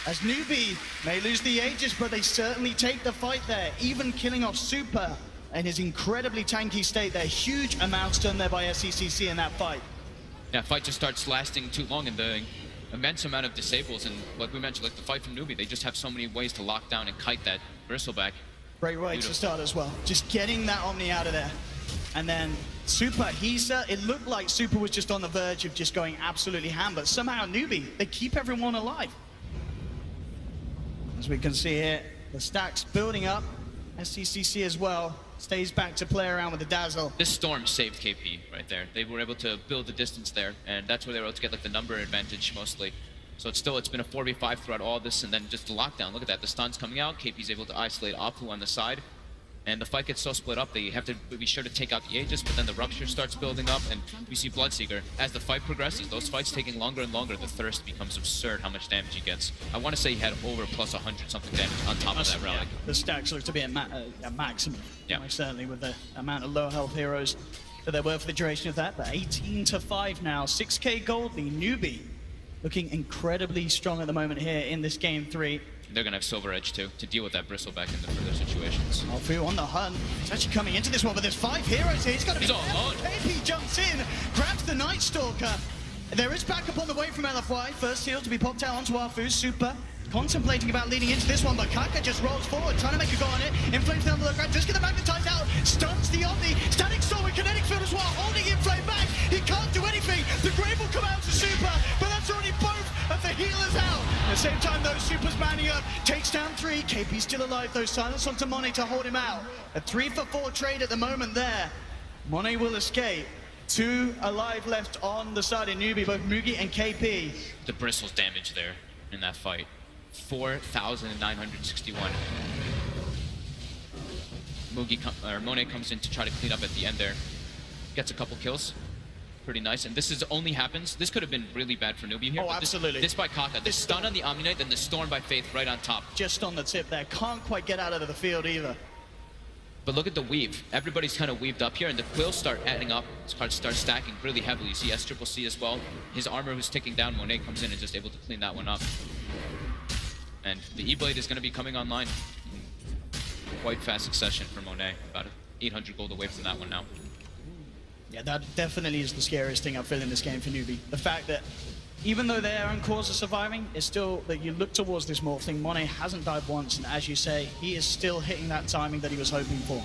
As Newbee may lose the Aegis, but they certainly take the fight there, even killing off Super in his incredibly tanky state. There, huge amounts done there by SCCC in that fight. Yeah, fight just starts lasting too long, and the immense amount of disables, and like we mentioned, like the fight from Newbee, they just have so many ways to lock down and kite that Bristleback. Great way to start as well. Just getting that Omni out of there. And then Super, it looked like Super was just on the verge of just going absolutely ham, but somehow Newbee, they keep everyone alive. As we can see here, the stacks building up. SCCC as well stays back to play around with the Dazzle. This Storm saved KP right there. They were able to build the distance there, and that's where they were able to get like the number advantage mostly. So it's been a 4v5 throughout all this, and then just the lockdown. Look at that, the stun's coming out. KP's able to isolate Apu on the side, and the fight gets so split up they have to be sure to take out the Aegis, but then the Rupture starts building up, and we see Bloodseeker. As the fight progresses, those fights taking longer and longer, the Thirst becomes absurd how much damage he gets. I want to say he had over plus 100 something damage on top of that relic. The stacks look to be at maximum, most certainly, with the amount of low health heroes that there were for the duration of that. But 18-5 now, 6k gold lead. Newbee looking incredibly strong at the moment here in this game 3. They're going to have Silver Edge too, to deal with that Bristleback in the further situations. Alfu on the hunt. He's actually coming into this one, but there's 5 heroes here. He's got to be all alone. KP jumps in, grabs the Night Stalker. There is backup on the way from LFY. First heal to be popped out onto Alfu. Super contemplating about leading into this one, but Kaka just rolls forward, trying to make a go on it. Inflames down the low ground, just get the Magnetize out, stuns the Omni. Static Storm with Kinetic Field as well, holding Inflame back. He can't do anything. The Grave will come out to Super, but that's already both of the healers out. At the same time, though, Super's manning up, takes down 3. KP's still alive, though. Silence onto Monet to hold him out. A 3-for-4 trade at the moment there. Monet will escape. 2 alive left on the side of Newbee, both Mugi and KP. The Bristle's damage there in that fight. 4,961. Monet comes in to try to clean up at the end there. Gets a couple kills. Pretty nice. And this only happens. This could have been really bad for Newbee here. Oh, absolutely. This by Kaka. The stun on the Omni Knight, then the Storm by Faith right on top. Just on the tip there. Can't quite get out of the field either. But look at the weave. Everybody's kind of weaved up here, and the quills start adding up. Start stacking really heavily. You see SCCC as well. His armor who's ticking down. Monet comes in and just able to clean that one up. And the E-Blade is going to be coming online in quite fast succession for Monet. About 800 gold away from that one now. Yeah, that definitely is the scariest thing I feel in this game for Newbee. The fact that even though their own cores are surviving, it's still that you look towards this morphling. Monet hasn't died once, and as you say, he is still hitting that timing that he was hoping for.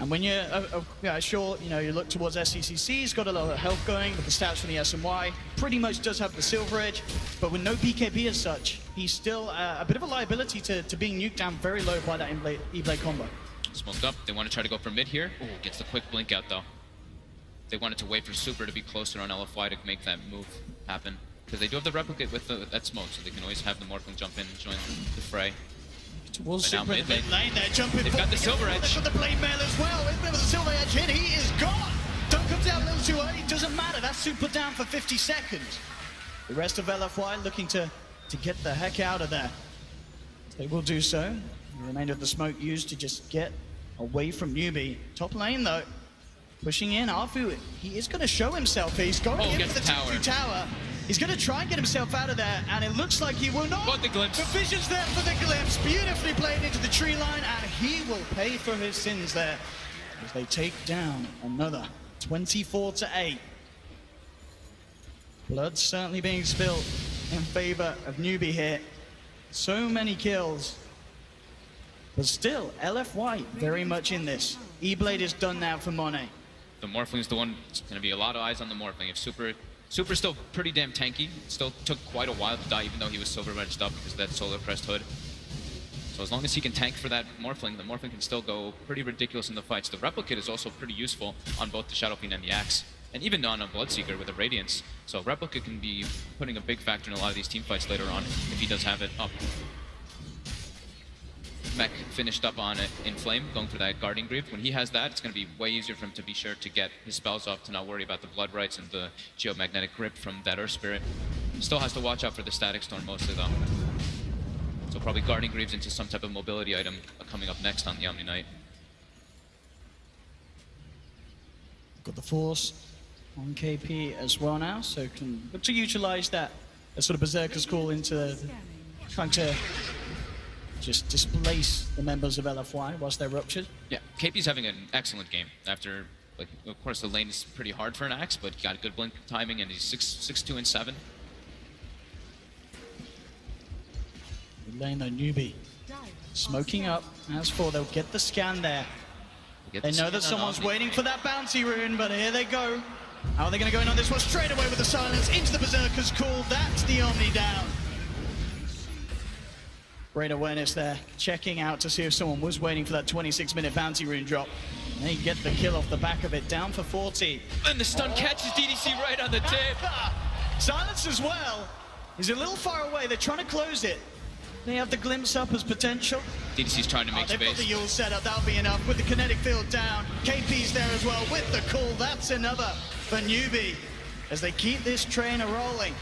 And when you're sure, you look towards SCCC, he's got a lot of health going with the stats from the SNY, pretty much does have the silver edge, but with no BKB as such, he's still a bit of a liability to being nuked down very low by that E-Blade combo. Smoked up. They want to try to go for mid here. Ooh, gets the quick blink out though. They wanted to wait for Super to be closer on LFY to make that move happen. Because they do have the replicate with that smoke, so they can always have the Morphling jump in and join the fray. Towards But now Super in the mid mid lane, they're jumping They've got the silver edge. They've got the blade mail as well. If there was a silver edge hit, he is gone. Don't come down a little too early, doesn't matter. That's Super down for 50 seconds. The rest of LFY looking to get the heck out of there. They will do so. The remainder of the smoke used to just get away from Newbee. Top lane though, pushing in. Arfu, he is going to show himself. He's going in for the tower. 2-2 tower. He's going to try and get himself out of there, and it looks like he will not. Got the glimpse. The vision's there for the glimpse. Beautifully played into the tree line, and he will pay for his sins there as they take down another 24-8. Blood certainly being spilled in favor of Newbee here. So many kills. But still, LFY very much in this. E-Blade is done now for Monet. The Morphling's the one. It's going to be a lot of eyes on the Morphling. If Super's still pretty damn tanky. Still took quite a while to die, even though he was silver edged up because of that solar crest hood. So as long as he can tank for that Morphling, the Morphling can still go pretty ridiculous in the fights. The Replicate is also pretty useful on both the Shadow Fiend and the Axe, and even on a Bloodseeker with the Radiance. So Replicate can be putting a big factor in a lot of these team fights later on if he does have it up. Mech finished up on it in Flame, going for that Guarding Greaves. When he has that, it's going to be way easier for him to be sure to get his spells off, to not worry about the Blood Rights and the Geomagnetic Grip from that Earth Spirit. Still has to watch out for the Static Storm mostly though. So probably Guarding Greaves into some type of mobility item coming up next on the Omni Knight. Got the Force on KP as well now, so can look to utilize that sort of Berserker's Call into trying to just displace the members of LFY whilst they're ruptured. Yeah, KP's having an excellent game. After, like, of course, the lane is pretty hard for an Axe, but he got a good blink timing, and he's 6-2 and 7. Good lane though, Newbee smoking up. As for, they'll get the scan there. They know that someone's waiting for that bounty rune, but here they go. How are they going to go in on this one? Straight away with the silence into the Berserker's Call. That's the Omni down. Great awareness there, checking out to see if someone was waiting for that 26-minute bounty rune drop. And they get the kill off the back of it, down for 40. And the stun catches DDC right on the tip. Silence as well. He's a little far away, they're trying to close it. They have the glimpse up as potential. DDC's trying to make They've got space. the Yule set up, that'll be enough. With the kinetic field down, KP's there as well with the call. That's another for Newbee as they keep this train a-rolling.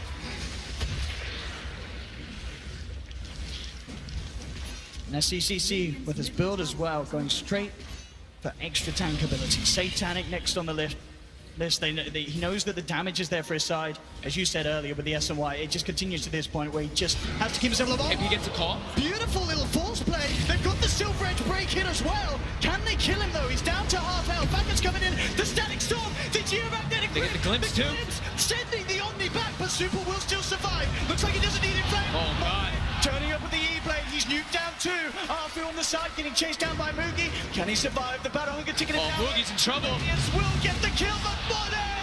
And SCCC with his build as well, going straight for extra tank ability. Satanic next on the list. He knows that the damage is there for his side. As you said earlier with the SNY, it just continues to this point where he just has to keep himself alive. Maybe he gets a call. Beautiful little force play. They've got the Silver Edge break in as well. Can they kill him though? He's down to half health. Backers coming in. The Static Storm. The Geomagnetic They get the glimpse the too. Glimpse, sending the Omni back, but Super will still survive. Looks like he doesn't need it. Flame. Oh God. Turning up with the E-Blade, he's nuked down too. Arfu on the side, getting chased down by Moogie. Can he survive? The Battle Hunger taking it down. Moogie's in trouble. Yes, will get the kill, but Monet!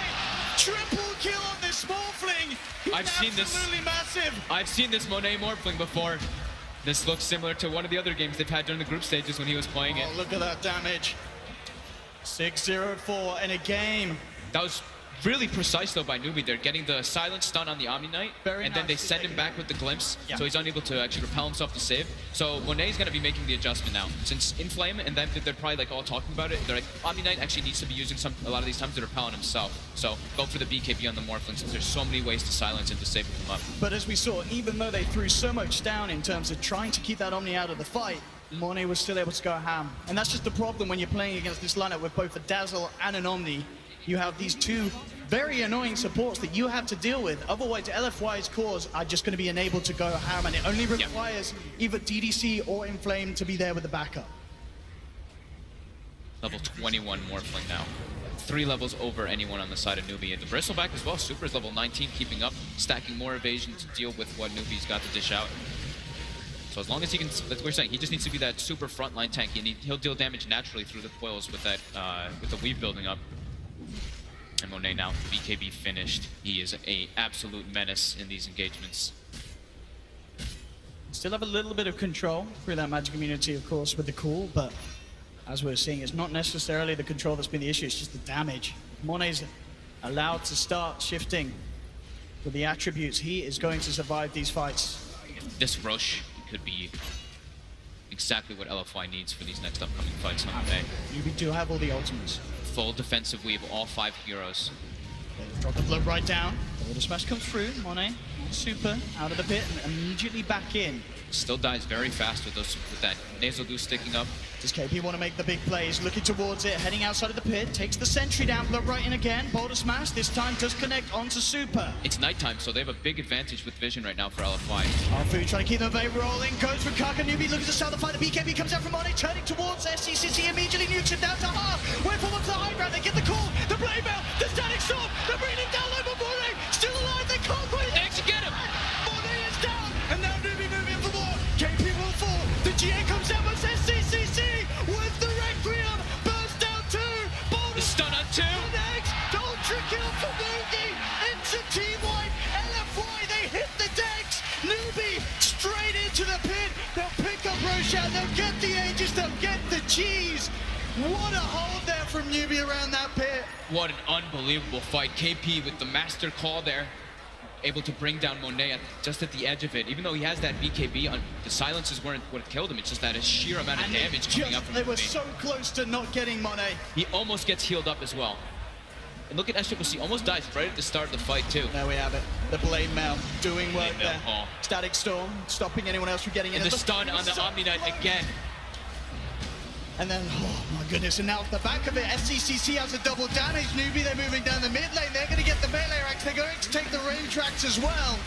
Triple kill on this Morphling. I've seen this. Absolutely massive. I've seen this Monet Morphling before. This looks similar to one of the other games they've had during the group stages when he was playing it. Oh, look at that damage. 6-0-4 in a game. That was really precise though by Newbee. They're getting the silent stun on the Omni Knight, Very and then they nice. send him back with the glimpse, Yeah. so he's unable to actually repel himself to save. So Monet's going to be making the adjustment now. Since in Flame and then they're probably like all talking about it, they're like, Omni Knight actually needs to be using a lot of these times to repel on himself. So go for the BKB on the Morphling since there's so many ways to silence and to save him up. But as we saw, even though they threw so much down in terms of trying to keep that Omni out of the fight, Monet was still able to go ham. And that's just the problem when you're playing against this lineup with both a Dazzle and an Omni. You have these two very annoying supports that you have to deal with. Otherwise, LFY's cores are just going to be enabled to go ham, and it only requires either DDC or Inflame to be there with the backup. Level 21 Morphling now. 3 levels over anyone on the side of Newbee. And the Bristleback as well, Super's level 19, keeping up, stacking more evasion to deal with what Newbee's got to dish out. So as long as he can, that's what we're saying, he just needs to be that super frontline tank, and he'll deal damage naturally through the coils with that, with the weave building up. And Monet now, BKB finished. He is a absolute menace in these engagements. Still have a little bit of control through that magic immunity, of course, with the cool, but as we're seeing, it's not necessarily the control that's been the issue, it's just the damage. Monet's allowed to start shifting with the attributes. He is going to survive these fights. This rush could be exactly what LFY needs for these next upcoming fights on the day. We do have all the ultimates. Full defensive weave, all 5 heroes. Drop the blood right down. The smash comes through. Monet, super, out of the pit and immediately back in. Still dies very fast with that nasal goose sticking up. Does KP want to make the big plays? Looking towards it, heading outside of the pit, takes the sentry down, blood right in again. Boulder smash, this time does connect onto Super. It's nighttime, so they have a big advantage with vision right now for LFY. Alfu trying to keep them away, rolling, goes for Kaka. Newbee looking to start the fight. The BKB comes out from Monet, turning towards SCCC, immediately nukes him down to half. Wait for one to the high ground, they get the call, the blade mail, the static storm, they're bringing him down over Monet, still alive, they can't quite. They actually get him! Monet is down, and now Newbee moving for more. KP will fall, the GA comes out with SCCC with the Requiem, burst down 2, The stun on 2! next, ultra kill for Newbee, into team wipe, LFY, they hit the decks, Newbee straight into the pit, they'll pick up Roshan, they'll get the Aegis, they'll get the cheese. What a hold there from Newbee around that pit. What an unbelievable fight. KP with the master call there, able to bring down Monet just at the edge of it. Even though he has that BKB, the silences weren't what killed him. It's just that a sheer amount of damage coming up from They were Newbee. so close to not getting Monet. He almost gets healed up as well. And look at SCCC, almost dies right at the start of the fight too. There we have it. The blade mail doing work Blade mail, there. oh. Static storm, stopping anyone else from getting in. And the stun on the Omni Knight again. And then, oh my goodness, and now off the back of it, SCCC has a double damage. Newbee, they're moving down the mid lane. They're going to get the melee racks. They're going to take the range racks as well.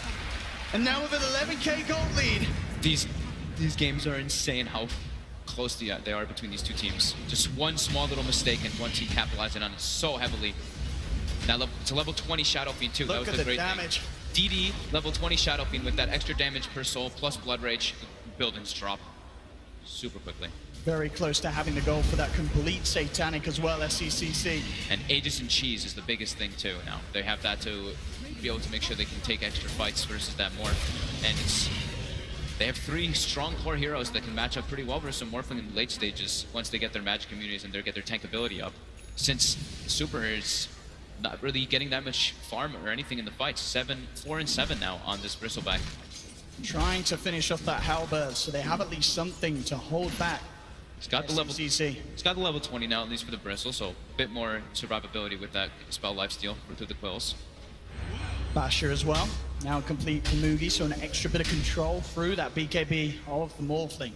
And now with an 11k gold lead. These games are insane how close they are between these two teams. Just one small little mistake and one team capitalizing on it so heavily. Now it's a level 20 Shadow Fiend too. Look That at was the a great damage. thing. DD level 20 Shadow Fiend with that extra damage per soul plus Blood Rage. Buildings drop super quickly. Very close to having the goal for that complete Satanic as well, SCCC. And Aegis and Cheese is the biggest thing too now. They have that to be able to make sure they can take extra fights versus that Morph. And they have 3 strong core heroes that can match up pretty well versus Morphling in the late stages once they get their magic immunities and they get their tank ability up. Since Super is not really getting that much farm or anything in the fights. 4 and 7 now on this Bristleback. Trying to finish off that halberd, so they have at least something to hold back. He's got the level. SCCC. He's got the level 20 now, at least for the Bristle, so a bit more survivability with that spell lifesteal through the quills. Basher as well. Now complete the Mugi, so an extra bit of control through that BKB of the Morphling.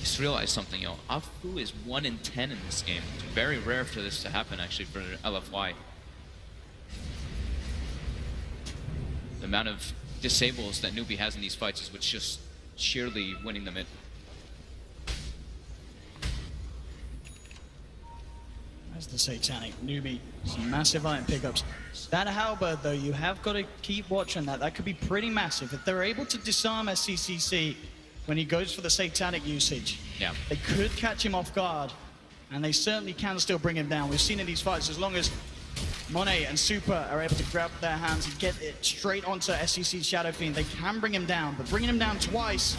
Just realized something, yo. Afu is 1 in 10 in this game. It's very rare for this to happen, actually, for LFY. The amount of disables that Newbee has in these fights is what's just sheerly winning them it. As the Satanic Newbee, some massive iron pickups. That halberd, though, you have got to keep watching that. That could be pretty massive. If they're able to disarm SCCC when he goes for the Satanic usage, Yeah. they could catch him off guard, and they certainly can still bring him down. We've seen in these fights, as long as Monet and Super are able to grab their hands and get it straight onto SCC's Shadow Fiend, they can bring him down. But bringing him down twice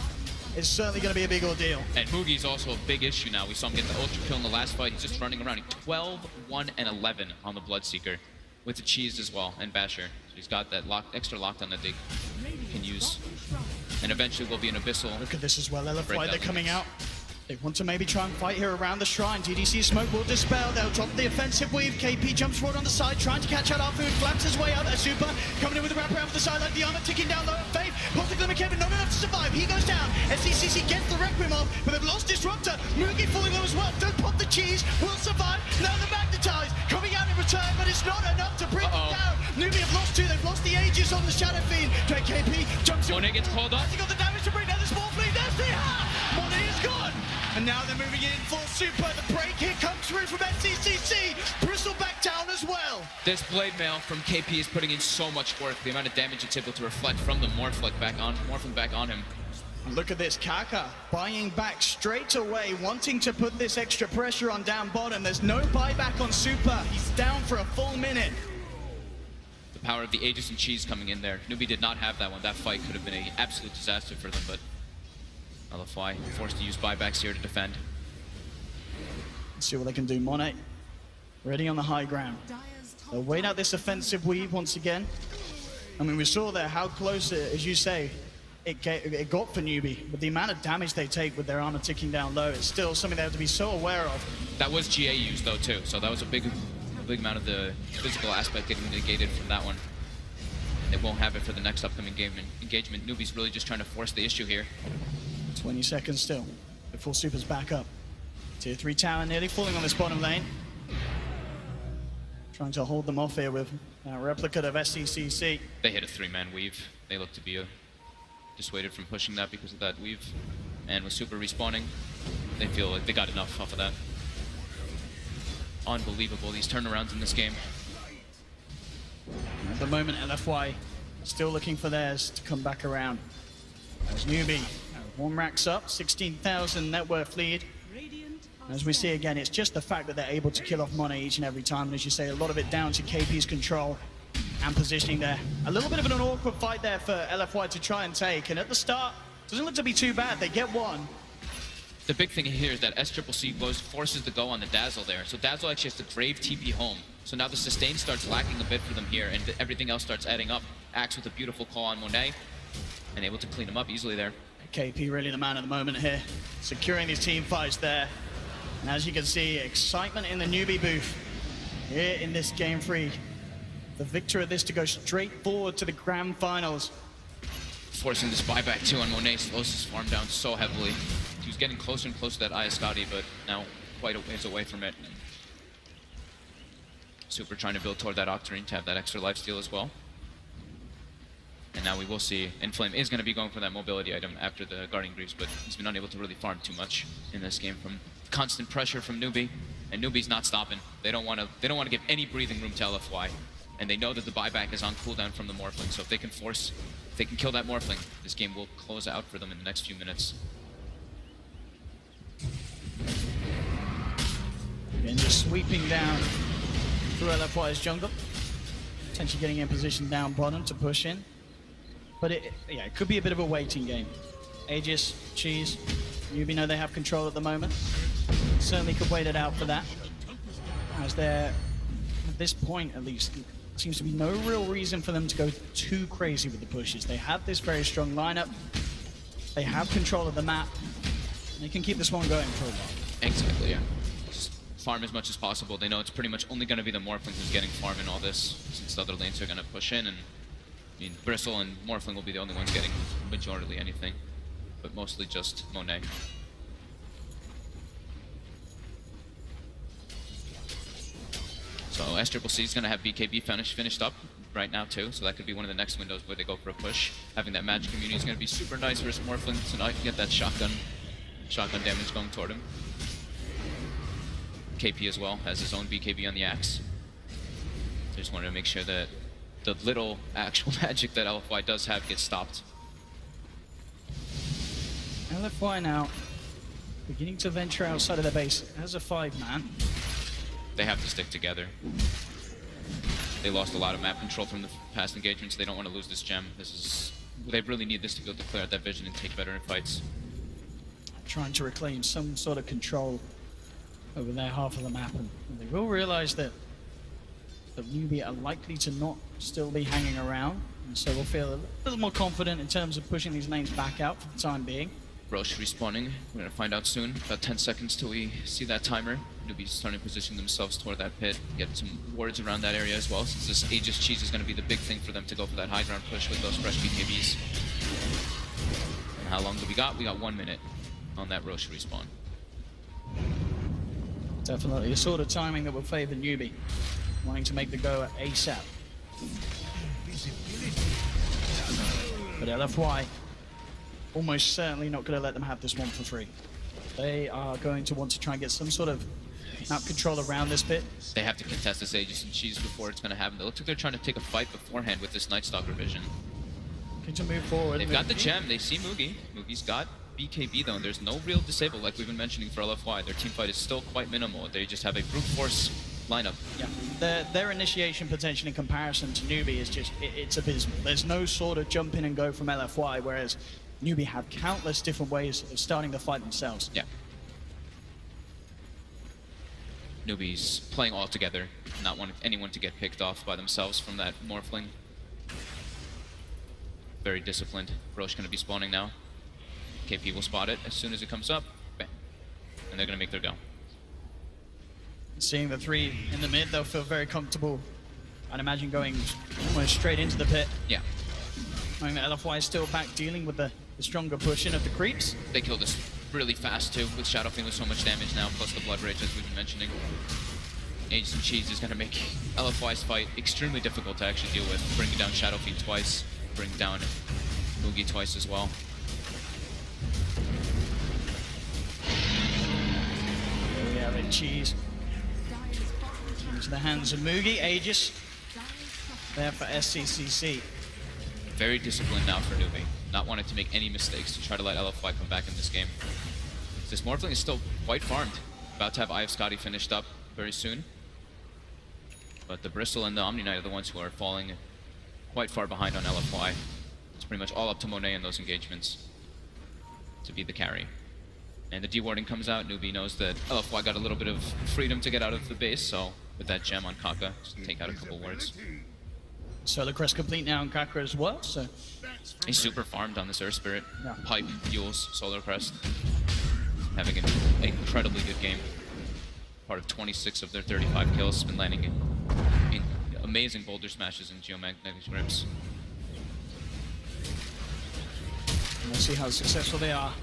is certainly going to be a big ordeal. And Mugi's also a big issue now. We saw him get the ultra kill in the last fight. He's just running around. 12, 1, and 11 on the Bloodseeker with the Cheese as well and Basher. So he's got that extra lockdown that they can use. And eventually will be an Abyssal. Look at this as well, Break LFY, that they're coming limits. out. They want to maybe try and fight here around the shrine. TDC smoke will dispel. They'll drop the offensive weave. KP jumps forward on the side, trying to catch out our food. Flaps his way out. Super coming in with a wrap around for the side like the armor ticking down low at Faith. Pulls the glimmer Kevin, not enough to survive. He goes down. SCCC gets the Requiem off, but they've lost Disruptor. Mugi falling low as well. Don't pop the cheese. Will survive. Now the Magnetize coming out in return, but it's not enough to bring them down. Newbee have lost 2. They've lost the Aegis on the Shadow Fiend. KP jumps in. Monet gets called up. Has he got the damage to bring down the small fleet? That's the Monet is gone. And now they're moving in for Super. The break here comes through from SCCC. Bristleback This blade mail from KP is putting in so much work. The amount of damage it's able to reflect from the morphling back on him. Look at this, Kaka buying back straight away, wanting to put this extra pressure on down bottom. There's no buyback on Super. He's down for a full minute. The power of the Aegis and Cheese coming in there. Newbee did not have that one. That fight could have been an absolute disaster for them, but LFY forced to use buybacks here to defend. Let's see what they can do. Monet ready on the high ground. They'll wait out this offensive weave once again. I mean, we saw there how close, as you say, it got for Newbee, but the amount of damage they take with their armor ticking down low is still something they have to be so aware of. That was GA used though too, so that was a big amount of the physical aspect getting negated from that one. They won't have it for the next upcoming game engagement. Newbee's really just trying to force the issue here. 20 seconds still before Super's back up. Tier 3 tower nearly falling on this bottom lane. Trying to hold them off here with a replica of SCCC. They hit a 3-man weave. They look to be dissuaded from pushing that because of that weave. And with Super respawning, they feel like they got enough off of that. Unbelievable, these turnarounds in this game. At the moment, LFY still looking for theirs to come back around. As Newbee, one racks up, 16,000 net worth lead. As we see again, it's just the fact that they're able to kill off Monet each and every time, and as you say, a lot of it down to KP's control and positioning there. A little bit of an awkward fight there for LFY to try and take, and at the start, doesn't look to be too bad. They get one. The big thing here is that SCCC forces the go on the Dazzle there, so Dazzle actually has to Grave TP home. So now the sustain starts lacking a bit for them here, and everything else starts adding up. Axe with a beautiful call on Monet, and able to clean him up easily there. KP really the man of the moment here, securing these team fights there. And as you can see, excitement in the Newbee booth here in this game 3. The victor of this to go straight forward to the grand finals. Forcing this buyback too on Monet slows his farm down so heavily. He was getting closer and closer to that Ayascati, but now quite a ways away from it. Super trying to build toward that Octarine to have that extra lifesteal as well. And now we will see Inflame is going to be going for that mobility item after the Guardian Greaves, but he's been unable to really farm too much in this game from constant pressure from Newbee, and Newbee's not stopping. They don't want to give any breathing room to LFY, and they know that the buyback is on cooldown from the Morphling. So if they can kill that Morphling, this game will close out for them in the next few minutes. And just sweeping down through LFY's jungle, potentially getting in position down bottom to push in. But it could be a bit of a waiting game. Aegis, Cheese, Newbee know they have control at the moment. Certainly could wait it out for that. As there, at this point at least, seems to be no real reason for them to go too crazy with the pushes. They have this very strong lineup. They have control of the map. They can keep this one going for a while. Exactly, yeah. Just farm as much as possible. They know it's pretty much only going to be the Morphling who's getting farm in all this, since the other lanes are going to push in, and I mean, Bristle and Morphling will be the only ones getting majority anything, but mostly just Monet. So SCCC is going to have BKB finished up right now too, so that could be one of the next windows where they go for a push. Having that magic immunity is going to be super nice versus Morphling, so now you can get that shotgun damage going toward him. KP as well has his own BKB on the axe. Just wanted to make sure that the little actual magic that LFY does have gets stopped. LFY now beginning to venture outside of their base as a 5-man. They have to stick together. They lost a lot of map control from the past engagements. They don't want to lose this gem. They really need this to be able to clear out that vision and take better in fights. Trying to reclaim some sort of control over their half of the map, and they will realize that the Newbee are likely to not still be hanging around, and so we'll feel a little more confident in terms of pushing these lanes back out for the time being. Roche respawning. We're going to find out soon. About 10 seconds till we see that timer. Newbee's starting to position themselves toward that pit. Get some wards around that area as well, since this Aegis Cheese is going to be the big thing for them to go for that high ground push with those fresh BKBs. And how long do we got? We got 1 minute on that Roche respawn. Definitely a sort of timing that will favor Newbee, wanting to make the go ASAP. But LFY almost certainly not going to let them have this one for free. They are going to want to try and get some sort of map control around this pit. They have to contest this Aegis and Cheese before it's going to happen. It looks like they're trying to take a fight beforehand with this Night Stalker vision. Looking to move forward. They've got the gem. They see Mugi. Mugi's got BKB though, and there's no real disable like we've been mentioning for LFY. Their team fight is still quite minimal. They just have a brute force lineup. Yeah, their initiation potential in comparison to Newbee is just, it's abysmal. There's no sort of jump in and go from LFY, whereas Newbee have countless different ways of starting the fight themselves. Yeah. Newbee's playing all together, not wanting anyone to get picked off by themselves from that Morphling. Very disciplined. Roche going to be spawning now. KP will spot it as soon as it comes up. Bam. And they're going to make their go. Seeing the three in the mid, they'll feel very comfortable. I'd imagine going almost straight into the pit. Yeah. Knowing that LFY is still back dealing with the stronger push in of the creeps. They kill this really fast too, with Shadow Fiend with so much damage now, plus the Blood Rage as we've been mentioning. Aegis and Cheese is going to make LFY's fight extremely difficult to actually deal with, bringing down Shadow Fiend twice, bringing down Mugi twice as well. There we have it, Cheese. Into the hands of Mugi, Aegis. There for SCCC. Very disciplined now for Newbee, not wanting to make any mistakes to try to let LFY come back in this game. This Morphling is still quite farmed, about to have Eye of Scotty finished up very soon. But the Bristle and the Omni Knight are the ones who are falling quite far behind on LFY. It's pretty much all up to Monet in those engagements to be the carry. And the dewarding comes out. Newbee knows that LFY got a little bit of freedom to get out of the base, so with that gem on Kaka, just take out a couple wards. Solar Crest complete now on Kaka as well, so... He's super farmed on this Earth Spirit. Yeah. Pipe, Fuels, Solar Crest. Having an incredibly good game. Part of 26 of their 35 kills. Been landing in amazing boulder smashes and geomagnetic grips. We'll see how successful they are.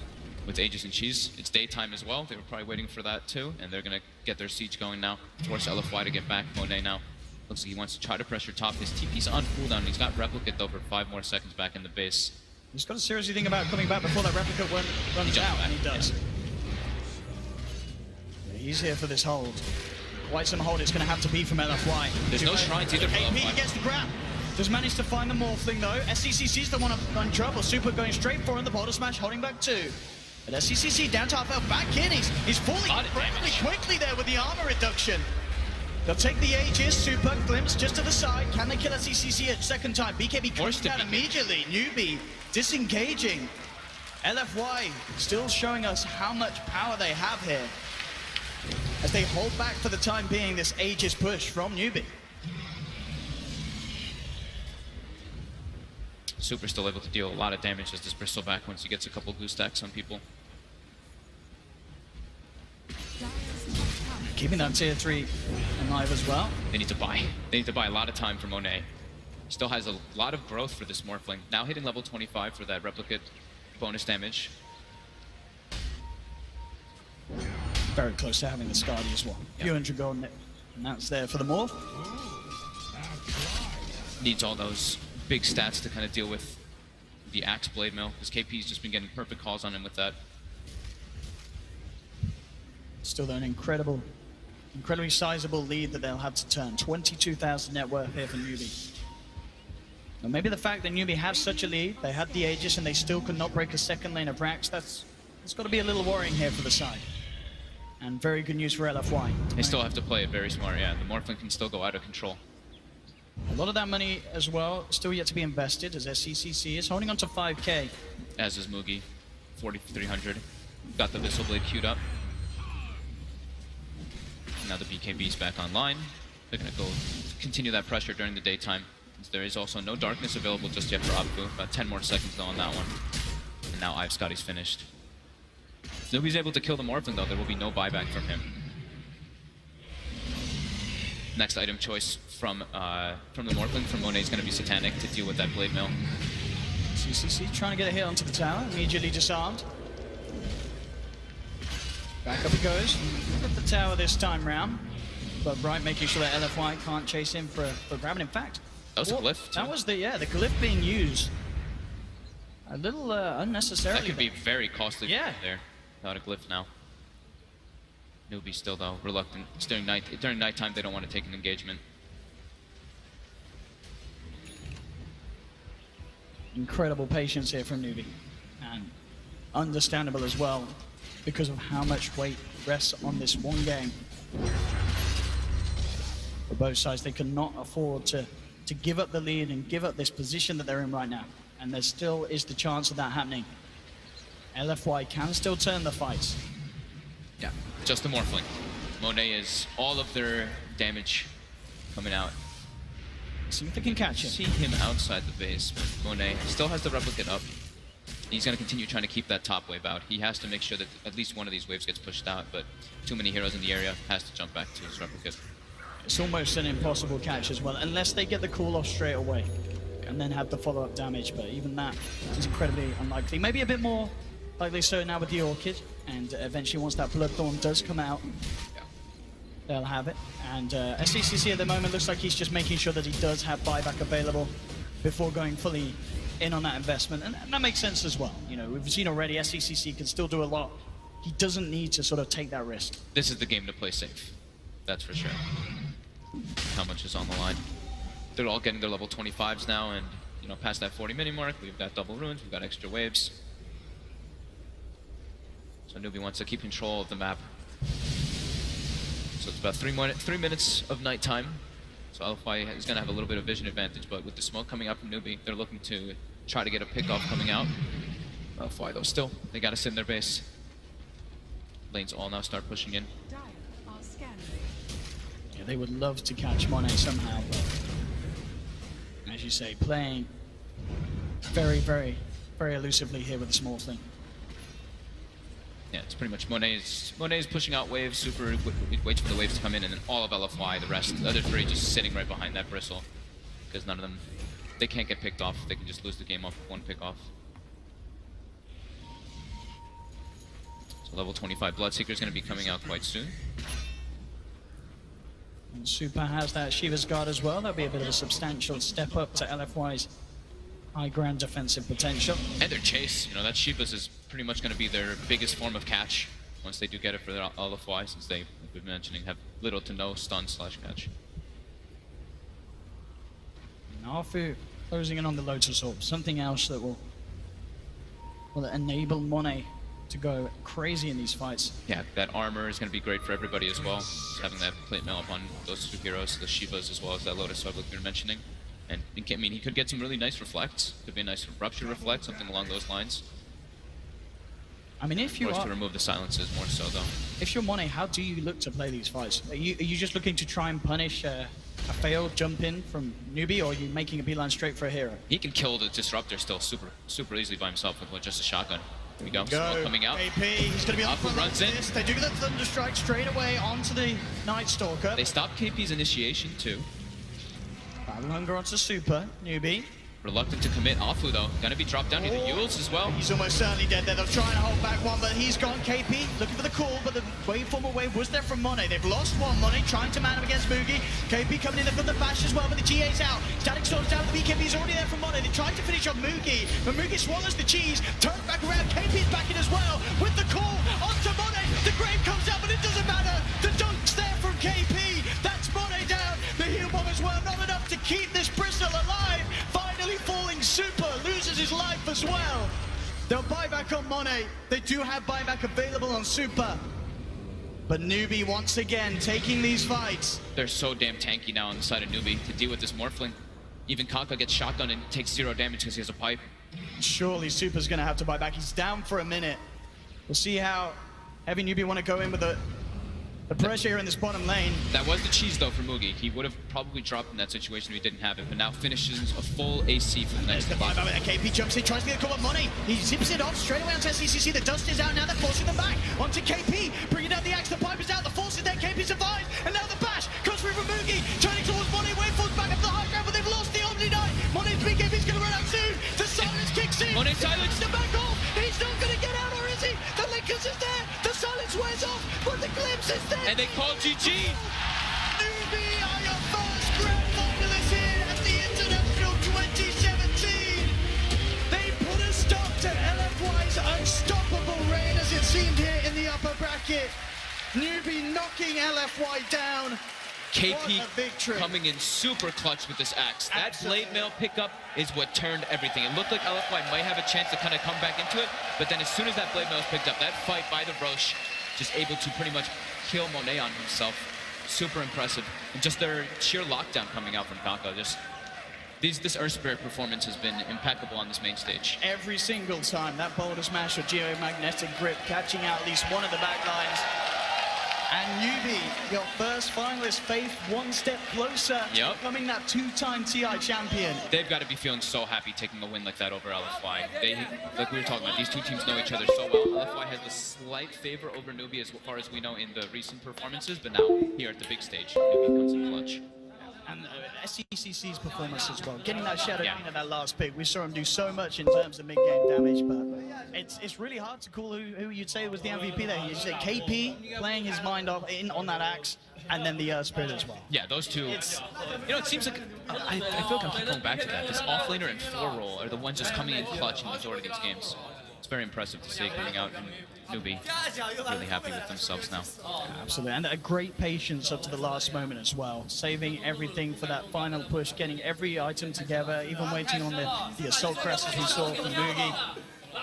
With Aegis and Cheese, it's daytime as well. They were probably waiting for that too, and they're going to get their siege going now. Force LFY to get back. Monet now looks like he wants to try to pressure top. His TP's on cooldown. He's got Replicate though for 5 more seconds back in the base. He's got to seriously think about coming back before that Replicate runs out, and he does. Yeah, he's here for this hold. Quite some hold it's going to have to be from LFY. There's no shrines either for KP LFY. gets the grab. Does manage to find the Morphling though. SCCC's the one on trouble. Super going straight for him. The Boulder Smash holding back 2. But SCCC down to half health, back in. He's falling incredibly quickly there with the armor reduction. They'll take the Aegis, Super Glimpse just to the side. Can they kill SCCC a second time? BKB comes down immediately. Newbee disengaging. LFY still showing us how much power they have here as they hold back for the time being this Aegis push from Newbee. Super still able to deal a lot of damage as this Bristleback once he gets a couple glue stacks on people. Keeping that tier 3 alive as well. They need to buy. They need to buy a lot of time for Monet. Still has a lot of growth for this Morphling. Now hitting level 25 for that Replicate bonus damage. Very close to having the Skadi as well. Yeah. Few hundred gold, and that's there for the Morph. Needs all those big stats to kind of deal with the Axe Blade Mill, because KP's just been getting perfect calls on him with that. Still an incredibly sizable lead that they'll have to turn. 22,000 net worth here for Newbee. Now maybe the fact that Newbee has such a lead, they had the Aegis and they still could not break a second lane of Rax, that's got to be a little worrying here for the side. And very good news for LFY. They still have to play it very smart, yeah. The Morphling can still go out of control. A lot of that money as well still yet to be invested as SCCC is holding on to 5k. As is Mugi, 4,300. Got the Viscel Blade queued up. Now the BKB's back online. They're going to go continue that pressure during the daytime. There is also no darkness available just yet for Abu. About 10 more seconds though on that one. And now Eye of Scotty's finished. If nobody's able to kill the Morphling though, there will be no buyback from him. Next item choice from the Morphling from Monet is going to be Satanic to deal with that Blade Mill. CCC trying to get a hit onto the tower, immediately disarmed. Back up he goes. At the tower this time round. But Bright making sure that LFY can't chase him for grabbing. In fact, that was a glyph too. That was the glyph being used. A little unnecessarily. That could be very costly yeah. there. Without a glyph now. Newbee still though reluctant. It's during nighttime they don't want to take an engagement. Incredible patience here from Newbee, and understandable as well because of how much weight rests on this one game. For both sides, they cannot afford to give up the lead and give up this position that they're in right now. And there still is the chance of that happening. LFY can still turn the fights. Yeah, just the Morphling. Monet is all of their damage coming out. See if they can catch him. See him outside the base, but Monet still has the replicate up. He's going to continue trying to keep that top wave out. He has to make sure that at least one of these waves gets pushed out, but too many heroes in the area, has to jump back to his replicate. It's almost an impossible catch as well, unless they get the call off straight away and then have the follow-up damage, but even that is incredibly unlikely. Maybe a bit more likely so now with the Orchid, and eventually once that Bloodthorn does come out, they'll have it. And SCCC at the moment looks like he's just making sure that he does have buyback available before going fully in on that investment, and that makes sense as well. You know, we've seen already SCCC can still do a lot. He doesn't need to sort of take that risk. This is the game to play safe, that's for sure. How much is on the line? They're all getting their level 25s now, and you know, past that 40-minute mark, we've got double runes, we've got extra waves. So Newbee wants to keep control of the map. So it's about 3 minutes of nighttime. So LFY is going to have a little bit of vision advantage, but with the smoke coming up from Newbee, they're looking to try to get a pick-off coming out. LFY though, still, they got to sit in their base. Lanes all now start pushing in. Yeah, they would love to catch Monet somehow, but as you say, playing very, very, very elusively here with the small thing. Yeah, it's pretty much Monet's pushing out waves, Super waits for the waves to come in, and then all of LFY, the rest, the other three just sitting right behind that bristle. Because none of them, they can't get picked off, they can just lose the game off with one pick off. So level 25 Bloodseeker is going to be coming out quite soon. And Super has that Shiva's Guard as well. That'll be a bit of a substantial step up to LFY's high ground defensive potential. And their chase, you know, that Shiva's is pretty much going to be their biggest form of catch once they do get it for their LFY, since they, like we've been mentioning, have little to no stun / catch. Nafu closing in on the Lotus Orb, something else that will enable Monet to go crazy in these fights. Yeah, that armor is going to be great for everybody as well. Just having that plate mail up on those two heroes, the Shivas as well as that Lotus Orb like we were mentioning. And I mean, he could get some really nice reflects. Could be a nice rupture reflect, something along those lines. I mean, if you Or are to remove the silences more so though. If you're Monet, how do you look to play these fights? Are you just looking to try and punish a failed jump in from Newbee, or are you making a beeline straight for a hero? He can kill the disruptor still super easily by himself with just a shotgun. Here we go. Smoke coming out. AP, he's going to be on Afu runs in. this. They do the Thunder Strike straight away onto the Night Stalker. They stopped KP's initiation too. Battle Hunger onto Super, Newbee. Reluctant to commit. Afu though, gonna be dropped down to the Yules as well. He's almost certainly dead there. They're trying to hold back one, but he's gone. KP looking for the call, but the waveformer wave was there from Monet. They've lost one. Monet trying to man him against Moogie. KP coming in, they've got the bash as well, but the GA's out. Static Storm's down, the BKB's already there from Monet. They tried to finish off Moogie, but Moogie swallows the cheese, turns back around. KP's back in as well with the call onto Monet. The grave comes out, but it doesn't matter. The dunk's there from KP. That's Monet down. The heal bomb as well, not enough to keep this Bristol alive. Finally falling, Super loses his life as well. They'll buy back on Monet. They do have buyback available on Super. But Newbee once again taking these fights. They're so damn tanky now on the side of Newbee to deal with this Morphling. Even Kaka gets shotgun and takes 0 damage because he has a pipe. Surely Super's going to have to buy back. He's down for a minute. We'll see how heavy Newbee want to go in with the pressure here in this bottom lane. That was the cheese though for Moogie. He would have probably dropped in that situation if he didn't have it, but now finishes a full AC for the next There's the buyback with KP jumps in, tries to get a call on Money. He zips it off straight away onto SCCC. The dust is out now, they're forcing them back. Onto KP, bringing down the axe, the pipe is out, the force is there, KP survives. And now the bash comes through from Moogie, turning towards Money, waveforms back up the high ground, but they've lost the Omni Knight. Money's BKB's going to run out soon. The silence kicks in. Money silence. The back off. He's not going to get out, or is he? The Lakers is there. The silence wears off, but the glimpse is there. And they call GG. Newbee are your first grand finalists here at the International 2017. They put a stop to LFY's unstoppable reign as it seemed here in the upper bracket. Newbee Newbee knocking LFY down. KP What a victory. coming in super clutch with this axe. That Absolutely. blade mail pickup is what turned everything. It looked like LFY might have a chance to kind of come back into it, but then as soon as that blade mail is picked up, that fight by the Roche, just able to pretty much kill Monet on himself. Super impressive. And just their sheer lockdown coming out from Kaka. Just this Earth Spirit performance has been impeccable on this main stage. Every single time, that boulder smash or geomagnetic grip catching out at least one of the back lines. And Newbee, your first finalist, Faith, one step closer to becoming that two-time TI champion. They've got to be feeling so happy taking a win like that over LFY. Like we were talking about, these two teams know each other so well. LFY has a slight favor over Newbee as far as we know in the recent performances, but now here at the big stage, Newbee comes in clutch. And SECC's performance as well, getting that Shadow Queen at that last pick. We saw him do so much in terms of mid-game damage, but it's really hard to call who you'd say was the MVP there. You said KP playing his mind off on that axe, and then the Spirit as well. Yeah, those two. It seems like I feel like I keep going back to that. This offlaner and 4-roll are the ones just coming in clutch in the majority of these games. It's very impressive to see coming out, and Newbee really happy with themselves now. Absolutely, and a great patience up to the last moment as well, saving everything for that final push, getting every item together, even waiting on the assault crest as we saw from Boogie.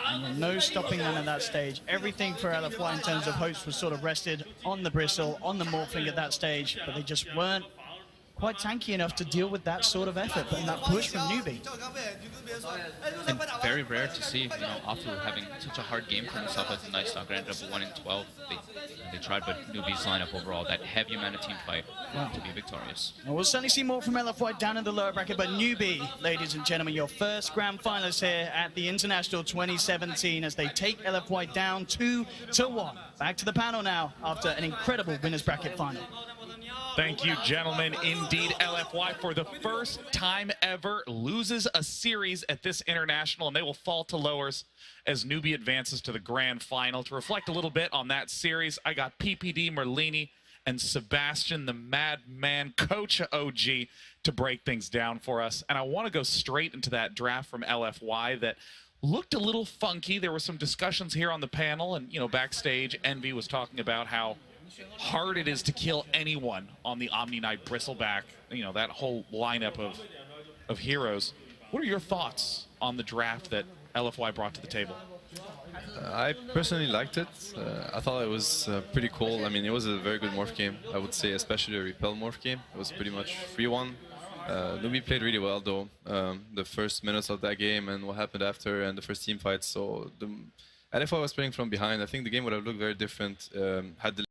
And no stopping them at that stage. Everything for LFY in terms of hopes was sort of rested on the Bristle, on the Morphling at that stage, but they just weren't quite tanky enough to deal with that sort of effort and that push from Newbee. And very rare to see, after having such a hard game for himself as the Night Stalker ended up 1-12. They tried, but Newbee's lineup overall, that heavy amount of team fight to be victorious. Well, we'll certainly see more from LFY down in the lower bracket, but Newbee, ladies and gentlemen, your first grand finalist here at the International 2017 as they take LFY down 2-1. Back to the panel now after an incredible winners bracket final. Thank you, gentlemen. Indeed, LFY, for the first time ever, loses a series at this international, and they will fall to lowers as Newbee advances to the grand final. To reflect a little bit on that series, I got PPD, Merlini, and Sebastian, the madman, coach OG, to break things down for us. And I want to go straight into that draft from LFY that looked a little funky. There were some discussions here on the panel, and, backstage, Envy was talking about how hard it is to kill anyone on the Omni Knight Bristleback, that whole lineup of heroes. What are your thoughts on the draft that LFY brought to the table? I personally liked it. I thought it was pretty cool. I mean, it was a very good morph game, I would say, especially a repel morph game. It was pretty much 3-1. Newbee played really well, though, the first minutes of that game and what happened after and the first team fight. So LFY was playing from behind. I think the game would have looked very different had the